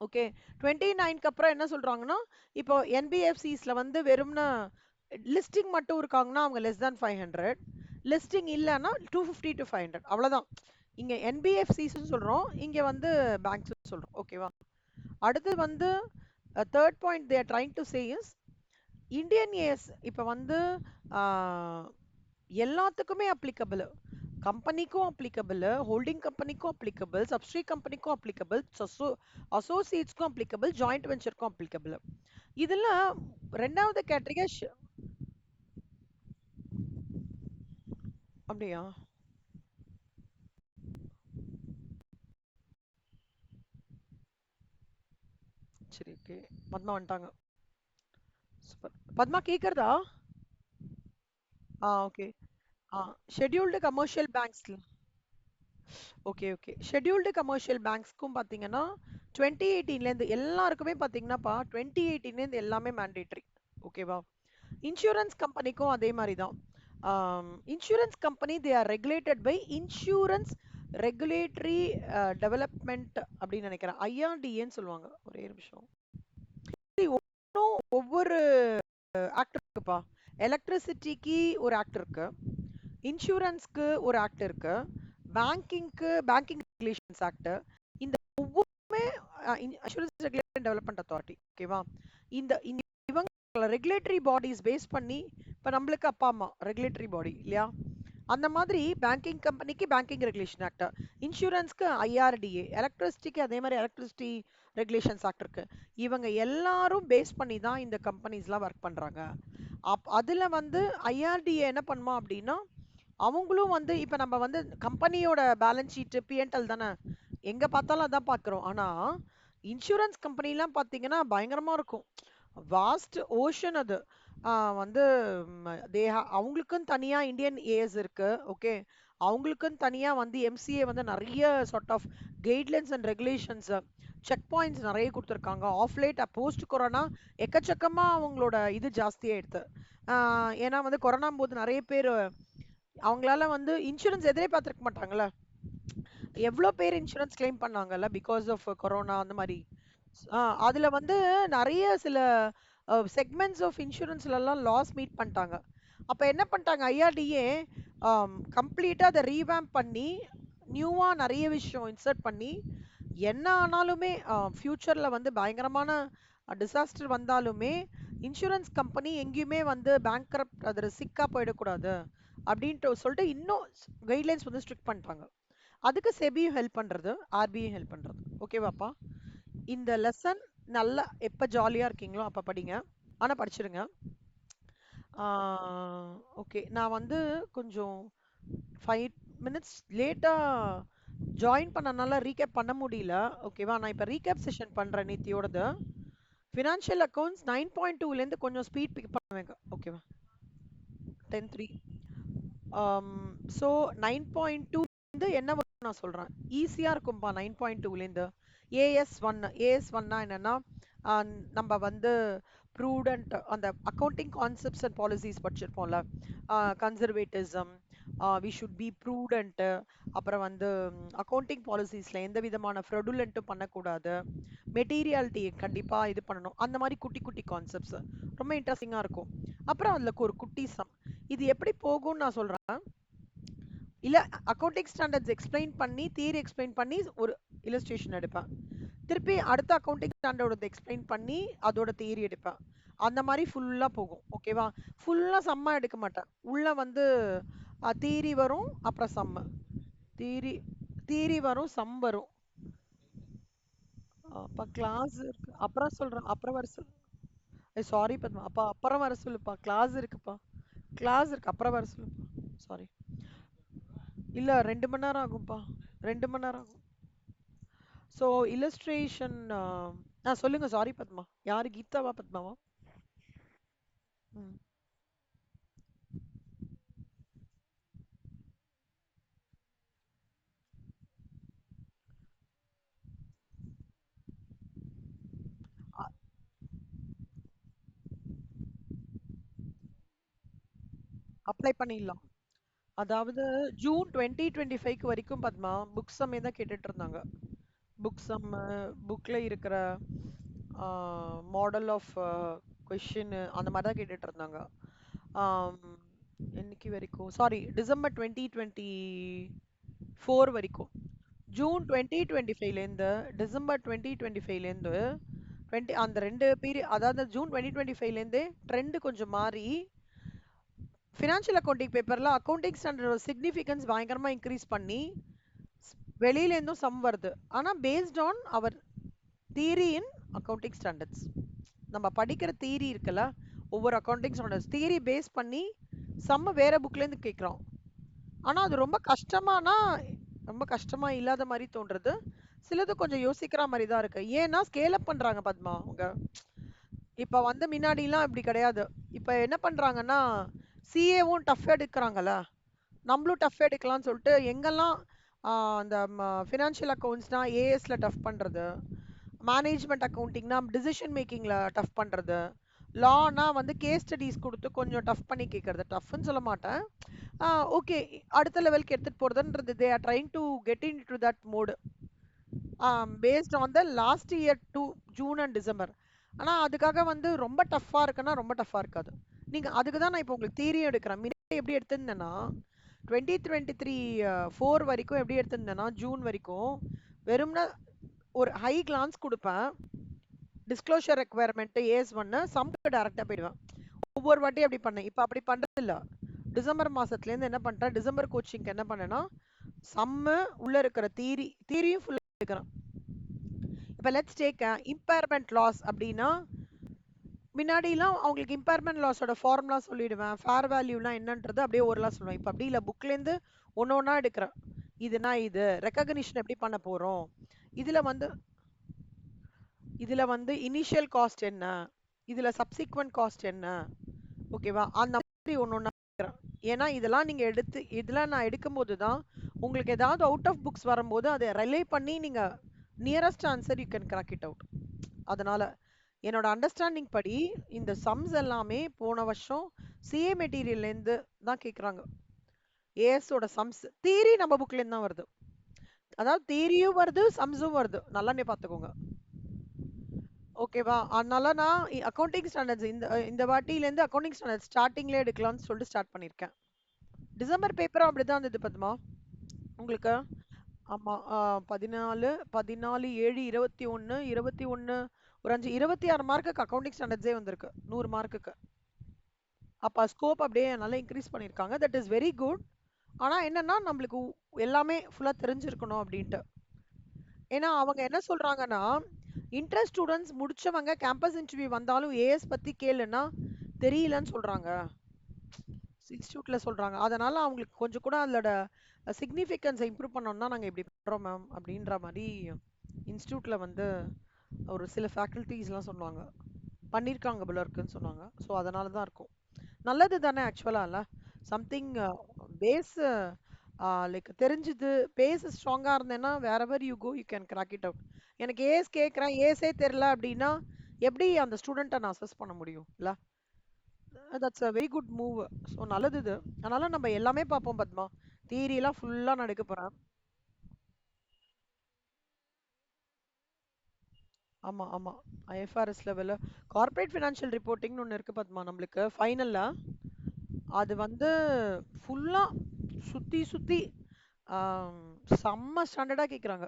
ஓகே. 29க்கு அப்புறம் என்ன சொல்றாங்கன்னா இப்போ என்பிஎஃப்சிஸ்ல வந்து வெறும்னா லிஸ்டிங் மட்டும் இருக்காங்கன்னா அவங்க லெஸ் தேன் 500. லிஸ்டிங் இல்லைன்னா 250 டு 500 அவ்வளவுதான். இங்க என்பிஎஃப்சிஸ் சொல்றோம், இங்க வந்து பேங்க்ஸ் சொல்றோம். ஓகேவா? அடுத்து வந்து third point they are trying to say is Indian AS இப்ப வந்து ஆஹ், எல்லாத்துக்குமே அப்ளிகபிள். கம்பெனிக்கும் அப்ளிகபிள், ஹோல்டிங் கம்பெனிக்கும் அப்ளிகபிள், சப்ஸ்ட்ரி கம்பெனிக்கும் அப்ளிகபிள், அசோசியேட்ஸ்க்கும் அப்ளிகபிள், ஜாயிண்ட் வெஞ்சருக்கும் அப்ளிகபிள். இதுல ரெண்டாவது கேட்டகரி அப்படியா? சரி ஓகே. பத்மா வந்துட்டாங்க. சூப்பர். பத்மா கேக்குறதா? ஓகே. ஷெட்யூல்டு கமர்ஷியல் பேங்க்ஸ்ல ஓகே ஓகே. ஷெட்யூல்டு கமர்ஷியல் பேங்க்ஸ்க்கும் பாத்தீங்கன்னா 2018ல இருந்து எல்லாருக்குமே பாத்தீங்கன்னாப்பா 2018ல இருந்து எல்லாமே மேண்டேட்டரி. ஓகேவா? இன்சூரன்ஸ் கம்பெனிக்கும் அதே மாதிரி தான். Insurance company they are regulated by insurance regulatory development அப்படின்னு நினைக்கிறேன். ஐஆர்டிஏன்னு சொல்லுவாங்க. ஒரே நிமிஷம். ஒவ்வொரு ஆக்ட் இருக்குப்பா. எலக்ட்ரிசிட்டிக்கு ஒரு ஆக்ட் இருக்கு, இன்சூரன்ஸ்க்கு ஒரு ஆக்ட் இருக்கு, பேங்கிங் ரெகுலேஷன்ஸ் ஆக்ட். இந்த ஒவ்வொருமே இன்சூரன்ஸ் ரெகுலேட்டரி டெவலப்மெண்ட் அத்தாரிட்டி. ஓகேவா? இந்த இவங்க ரெகுலேட்டரி பாடிஸ் பேஸ் பண்ணி, இப்ப நம்மளுக்கு அப்பா அம்மா ரெகுலேட்டரி பாடி இல்லையா, அந்த மாதிரி பேங்கிங் கம்பெனிக்கு பேங்கிங் ரெகுலேஷன் ஆக்ட், இன்சூரன்ஸ்க்கு ஐஆர்டிஏ, எலக்ட்ரிசிட்டிக்கு அதே மாதிரி எலக்ட்ரிசிட்டி ரெகுலேஷன்ஸ் ஆக்ட் இருக்கு. இவங்க எல்லாரும் பேஸ் பண்ணி தான் இந்த கம்பெனிஸ்லாம் ஒர்க் பண்றாங்க. அதுல வந்து ஐஆர்டிஏ என்ன பண்ணுமா அப்படின்னா, அவங்களும் வந்து இப்ப நம்ம வந்து கம்பெனியோட பேலன்ஸ் ஷீட் பிஎன்எல் தானே எங்க பார்த்தாலும் அதான் பாக்குறோம். ஆனா இன்சூரன்ஸ் கம்பெனிலாம் பாத்தீங்கன்னா பயங்கரமா இருக்கும். வாஸ்ட் ஓஷன் அது. வந்து அவங்களுக்குன்னு தனியா இந்தியன் ஏஎஸ் இருக்கு. ஓகே, அவங்களுக்குன்னு தனியா வந்து எம்சிஏ வந்து நிறைய sort of guidelines and regulations, check points நிறைய கொடுத்துருக்காங்க. ஆஃப் லேட் போஸ்ட் கொரோனா எக்கச்சக்கமா அவங்களோட இது ஜாஸ்தியாயிடுது. ஏன்னா வந்து கொரோனா போது நிறைய பேர் அவங்களால வந்து இன்சூரன்ஸ் எதிரே பார்த்துருக்க மாட்டாங்கல்ல. எவ்வளோ பேர் இன்சூரன்ஸ் கிளைம் பண்ணாங்கல்ல பிகாஸ் ஆஃப் கொரோனா அந்த மாதிரி. அதுல வந்து நிறைய சில செக்மெண்ட்ஸ் ஆஃப் இன்சூரன்ஸ்ல எல்லாம் லாஸ் மீட் பண்ணிட்டாங்க. அப்ப என்ன பண்ணிட்டாங்க ஐஆர்டிஏ, கம்ப்ளீட்டா அதை ரீவேம்ப் பண்ணி நியூவா நிறைய விஷயம் இன்சர்ட் பண்ணி, என்ன ஆனாலுமே ஃபியூச்சர்ல வந்து பயங்கரமான டிசாஸ்டர் வந்தாலுமே இன்சூரன்ஸ் கம்பெனி எங்கேயுமே வந்து பேங்க்ரப்ட் அது சிக்கா போயிடக்கூடாது அப்படின்ட்டு சொல்லிட்டு இன்னும் கைட்லைன்ஸ் வந்து ஸ்ட்ரிக்ட் பண்ணிட்டாங்க. அதுக்கு செபியும் ஹெல்ப் பண்றது, ஆர்பியும் ஹெல்ப் பண்றது. ஓகேவாப்பா? இந்த லெசன் நல்லா எப்ப ஜாலியா இருக்கீங்களோ அப்ப படிங்க. ஆனா படிச்சிருங்க. ஓகே, நான் வந்து கொஞ்சம் 5 மினிட்ஸ் லேட்டா ஜாயின் பண்ணனால ரீகேப் பண்ண முடியல. ஓகேவா? நான் இப்ப ரீகேப் செஷன் பண்றேன் நேத்தியோடது. ஃபினான்ஷியல் அக்கவுண்ட்ஸ் 9.2லேருந்து கொஞ்சம் ஸ்பீட் பிக் பண்ணுவேங்க. ஓகேவா? 10.3. ஸோ 9.2 வந்து என்ன வரும் நான் சொல்றேன். ஈஸியா இருக்கும்பா 9.2லேருந்து. ஏஎஸ் ஒன்னா என்னன்னா, நம்ம வந்து ப்ரூடண்ட் அந்த அக்கௌண்டிங் கான்செப்ட்ஸ் அண்ட் பாலிசிஸ் படிச்சிருப்போம்ல. Conservatism, we should be prudent, அப்புறம் வந்து அக்கௌண்டிங் பாலிசிஸ்ல எந்த விதமான ஃப்ரடுலண்ட்டும் பண்ணக்கூடாது, மெட்டீரியாலிட்டி கண்டிப்பா இது பண்ணணும். அந்த மாதிரி குட்டி குட்டி கான்செப்ட்ஸ் ரொம்ப இன்ட்ரெஸ்டிங்கா இருக்கும். அப்புறம் அதுல ஒரு குட்டி சம். இது எப்படி போகும்னு நான் சொல்றேன். இல்ல, அக்கவுண்டிங் ஸ்டாண்டர்ட்ஸ் எக்ஸ்பிளைன் பண்ணி, தியரி எக்ஸ்பிளைன் பண்ணி ஒரு இல்லஸ்ட்ரேஷன் எடுப்பேன். திருப்பி அடுத்த அக்கவுண்டிங் ஸ்டாண்டர்ட் எக்ஸ்பிளைன் பண்ணி அதோட தியரி எடுப்பேன். அந்த மாதிரி ஃபுல்லா போகும். ஓகேவா? ஃபுல்லா சம்மா எடுக்க மாட்டேன். உள்ள வந்து தியரி வரும், அப்புறம் சம்மு. தியரி தியரி வரும், சம் வரும். அப்ப கிளாஸ் இருக்கு, அப்புறம் சொல்றேன். அப்புறம் வர சொல்லு. சாரி பத்மா, அப்பா அப்புறம் வர சொல்லுப்பா. கிளாஸ் இருக்குப்பா. கிளாஸ் இருக்கு, அப்புறம் வர சொல்லுப்பா. சாரி. இல்ல 2 மணி நேரம் ஆகும்பா. 2 மணி நேரம் ஆகும். ஸோ இல்லஸ்ட்ரேஷன் சொல்லுங்க. சாரி பத்மா. யாரு, கீதாவா பத்மாவா? ம். அப்ளை பண்ணிடலாம். அதாவது ஜூன் 2025 வரைக்கும் பத்மா புக் சம்மே தான் கேட்டுட்டு இருந்தாங்க. புக் சம், புக்ல இருக்கிற மாடல் ஆஃப் கொஷின் அந்த மாதிரி தான் கேட்டுட்டு இருந்தாங்க. ஆம், என்னைக்கு வரைக்கும்? சாரி, டிசம்பர் 2024 வரைக்கும். ஜூன் 2025லேருந்து டிசம்பர் 2025லேருந்து 20 அந்த 2 பீரியட், அதாவது ஜூன் 2025லேருந்தே ட்ரெண்ட் கொஞ்சம் மாறி ஃபினான்ஷியல் அக்கவுண்டிங் பேப்பர்ல அக்கவுண்டிங் ஸ்டாண்டர்ட் சிக்னிஃபிகன்ஸ் பயங்கரமா இன்க்ரீஸ் பண்ணி வெளியில இருந்தும் சம் வருது. ஆனா based on our theory in accounting standards. நம்ம படிக்கிற தியரி இருக்குல்ல, ஒவ்வொரு அக்கவுண்டிங் ஸ்டாண்டர்ட்ஸ் தியரி பேஸ் பண்ணி சம்ம வேற புக்ல இருந்து கேட்குறோம். ஆனா அது ரொம்ப கஷ்டமானா ரொம்ப கஷ்டமா இல்லாத மாதிரி தோன்றது. சிலது கொஞ்சம் யோசிக்கிற மாதிரி தான் இருக்கு. ஏன்னா ஸ்கேல் அப் பண்றாங்க பத்மா அவங்க. இப்ப வந்து முன்னாடிலாம் இப்படி கிடையாது. இப்ப என்ன பண்றாங்கன்னா, சிஏவும் டஃப் எடுக்கிறாங்கல்ல, நம்மளும் டஃப் எடுக்கலாம்னு சொல்லிட்டு எங்கெல்லாம் அந்த ஃபினான்ஷியல் அக்கவுண்ட்ஸ்னா ஏஎஸ்ல டஃப் பண்றது, மேனேஜ்மெண்ட் அக்கவுண்டிங்னா டிசிஷன் மேக்கிங்ல டஃப் பண்றது, லானா வந்து கேஸ் ஸ்டடீஸ் குடுத்து கொஞ்சம் டஃப் பண்ணி கேட்கறது. டஃப்ன்னு சொல்ல மாட்டேன். ஓகே. அடுத்த லெவலுக்கு எடுத்துட்டு போறதுன்றது they are trying to get into that mode. Based on the last year to June and December. ஆனா அதுக்காக வந்து ரொம்ப டஃப்பா இருக்குன்னா ரொம்ப டஃப்பா இருக்காது. நீங்க அதுக்கு தான் நான் இப்போ உங்களுக்கு தியரி எடுக்கிறேன். முன்னாடி எப்படி எடுத்திருந்தேன்னா 2023 4 வரைக்கும் எப்படி எடுத்திருந்தேன்னா ஜூன் வரைக்கும் வெறும்னா ஒரு ஹை கிளான்ஸ் கொடுப்பேன். டிஸ்க்ளோஷர் ரெக்வயர்மெண்ட் ஏஎஸ் ஒன்னு சம்க்கு டைரக்டா போயிடுவேன். ஒவ்வொரு வாட்டி அப்படி பண்ணேன். இப்போ அப்படி பண்றது இல்ல. டிசம்பர் மாசத்துல இருந்து என்ன பண்ணிட்டேன், டிசம்பர் கோச்சிங்க்கு என்ன பண்ணேன்னா சம்மு உள்ள இருக்கிற தியரியும் ஃபுல்லா எடுக்கிறேன். இப்போ லெட்ஸ் டேக் இம்பேர்மெண்ட் லாஸ் அப்படின்னா முன்னாடிலாம் அவங்களுக்கு இம்பேர்மெண்ட் லாஸோட ஃபார்முலா சொல்லிடுவேன். ஃபேர் வேல்யூனா என்னன்றது அப்படியே ஓரளவு சொல்லுவேன். இப்போ அப்படி இல்லை, புக்லேருந்து ஒன்று ஒன்றா எடுக்கிறேன். இதுனா இது ரெக்கக்னிஷன் எப்படி பண்ண போறோம், இதுல வந்து இதுல வந்து இனிஷியல் காஸ்ட் என்ன, இதுல சப்சிக்வெண்ட் காஸ்ட் என்ன, ஓகேவா, அந்த மாதிரி ஒன்று ஒன்றா எடுக்கிறேன். ஏன்னா இதெல்லாம் நீங்க இதெல்லாம் நான் எடுக்கும்போது தான் உங்களுக்கு ஏதாவது அவுட் ஆஃப் புக்ஸ் வரும்போது அதை ரிலே பண்ணி நீங்க nearest answer you can crack it out. அதனால என்னோட அண்டர்ஸ்டாண்டிங் படி இந்த சம்ஸ் எல்லாமே போன வருஷம் சிஏ மெட்டீரியல்ல இருந்து தான் கேக்குறாங்க. ஏஎஸோட சம்ஸ் தியரி நம்ம புக்ல இருந்து தான் வருது. அதாவது தியரியும் வருது சம்ஸும் வருது, நல்லா நீ பாத்துக்கோங்க. ஓகேவா, அதனால நான் அக்கவுண்டிங் ஸ்டாண்டர்ட்ஸ் இந்த இந்த வாட்டில இருந்து அக்கவுண்டிங் ஸ்டாண்டர்ட் ஸ்டார்டிங்ல எடுக்கலாம்னு சொல்லிட்டு ஸ்டார்ட் பண்ணிருக்கேன். டிசம்பர் பேப்பரும் அப்படிதான் இருந்தது பத்மா உங்களுக்கு. ஆமா. 14 14 7 21 21 ஒரு 5 26 மார்க்குக்கு அக்கவுண்டிங் ஸ்டாண்டர்ட்ஸே வந்திருக்கு 100 மார்க்குக்கு. அப்ப ஸ்கோப் அப்படியே நல்லா இன்க்ரீஸ் பண்ணியிருக்காங்க. That is very good. ஆனா என்னன்னா நம்மளுக்கு எல்லாமே ஃபுல்லா தெரிஞ்சிருக்கணும் அப்படின்ட்டு. ஏன்னா அவங்க என்ன சொல்றாங்கன்னா இன்டர் ஸ்டூடெண்ட்ஸ் முடிச்சவங்க கேம்பஸ் இன்டர்வியூ வந்தாலும் ஏஎஸ் பத்தி கேளுன்னா தெரியலன்னு சொல்றாங்க. இன்ஸ்டியூட்ல சொல்றாங்க. அதனால அவங்களுக்கு கொஞ்சம் கூட அதோட சிக்னிஃபிகன்ஸை இம்ப்ரூவ் பண்ணோம்னா நாங்க இப்படி பண்றோம் மேம் அப்படின்ற மாதிரி இன்ஸ்டியூட்ல வந்து ஒரு சில ஃபேக்கல்டிஸ்லாம் சொன்னாங்க. பண்ணியிருக்காங்க போல இருக்குன்னு சொன்னாங்க. ஸோ அதனால தான் இருக்கும். நல்லது தானே ஆக்சுவலா இல்ல. சம்திங் பேஸ் லைக் தெரிஞ்சுது, பேஸ் ஸ்ட்ராங்கா இருந்தேன்னா wherever you go you can crack it out. எனக்கு ஏஎஸ் கேட்குறேன் ஏஎஸ்ஏ தெரியல அப்படின்னா எப்படி அந்த ஸ்டூடெண்ட்டை நான் அசஸ் பண்ண முடியும் இல்ல. That's a very good move. So நல்லது இது. அதனால நம்ம எல்லாமே பார்ப்போம் பத்மா. தியரி எல்லாம் ஃபுல்லா நான் எடுக்க போறேன். ஆமா ஆமா. ஐஎஃப்ஆர்எஸ் லெவல் கார்ப்பரேட் ஃபினான்ஷியல் ரிப்போர்ட்டிங்னு ஒன்று இருக்கு பத்மா நம்மளுக்கு ஃபைனல்ல. அது வந்து ஃபுல்லா சுத்தி சுத்தி ஆம், செம்ம ஸ்டாண்டர்டா கேக்குறாங்க.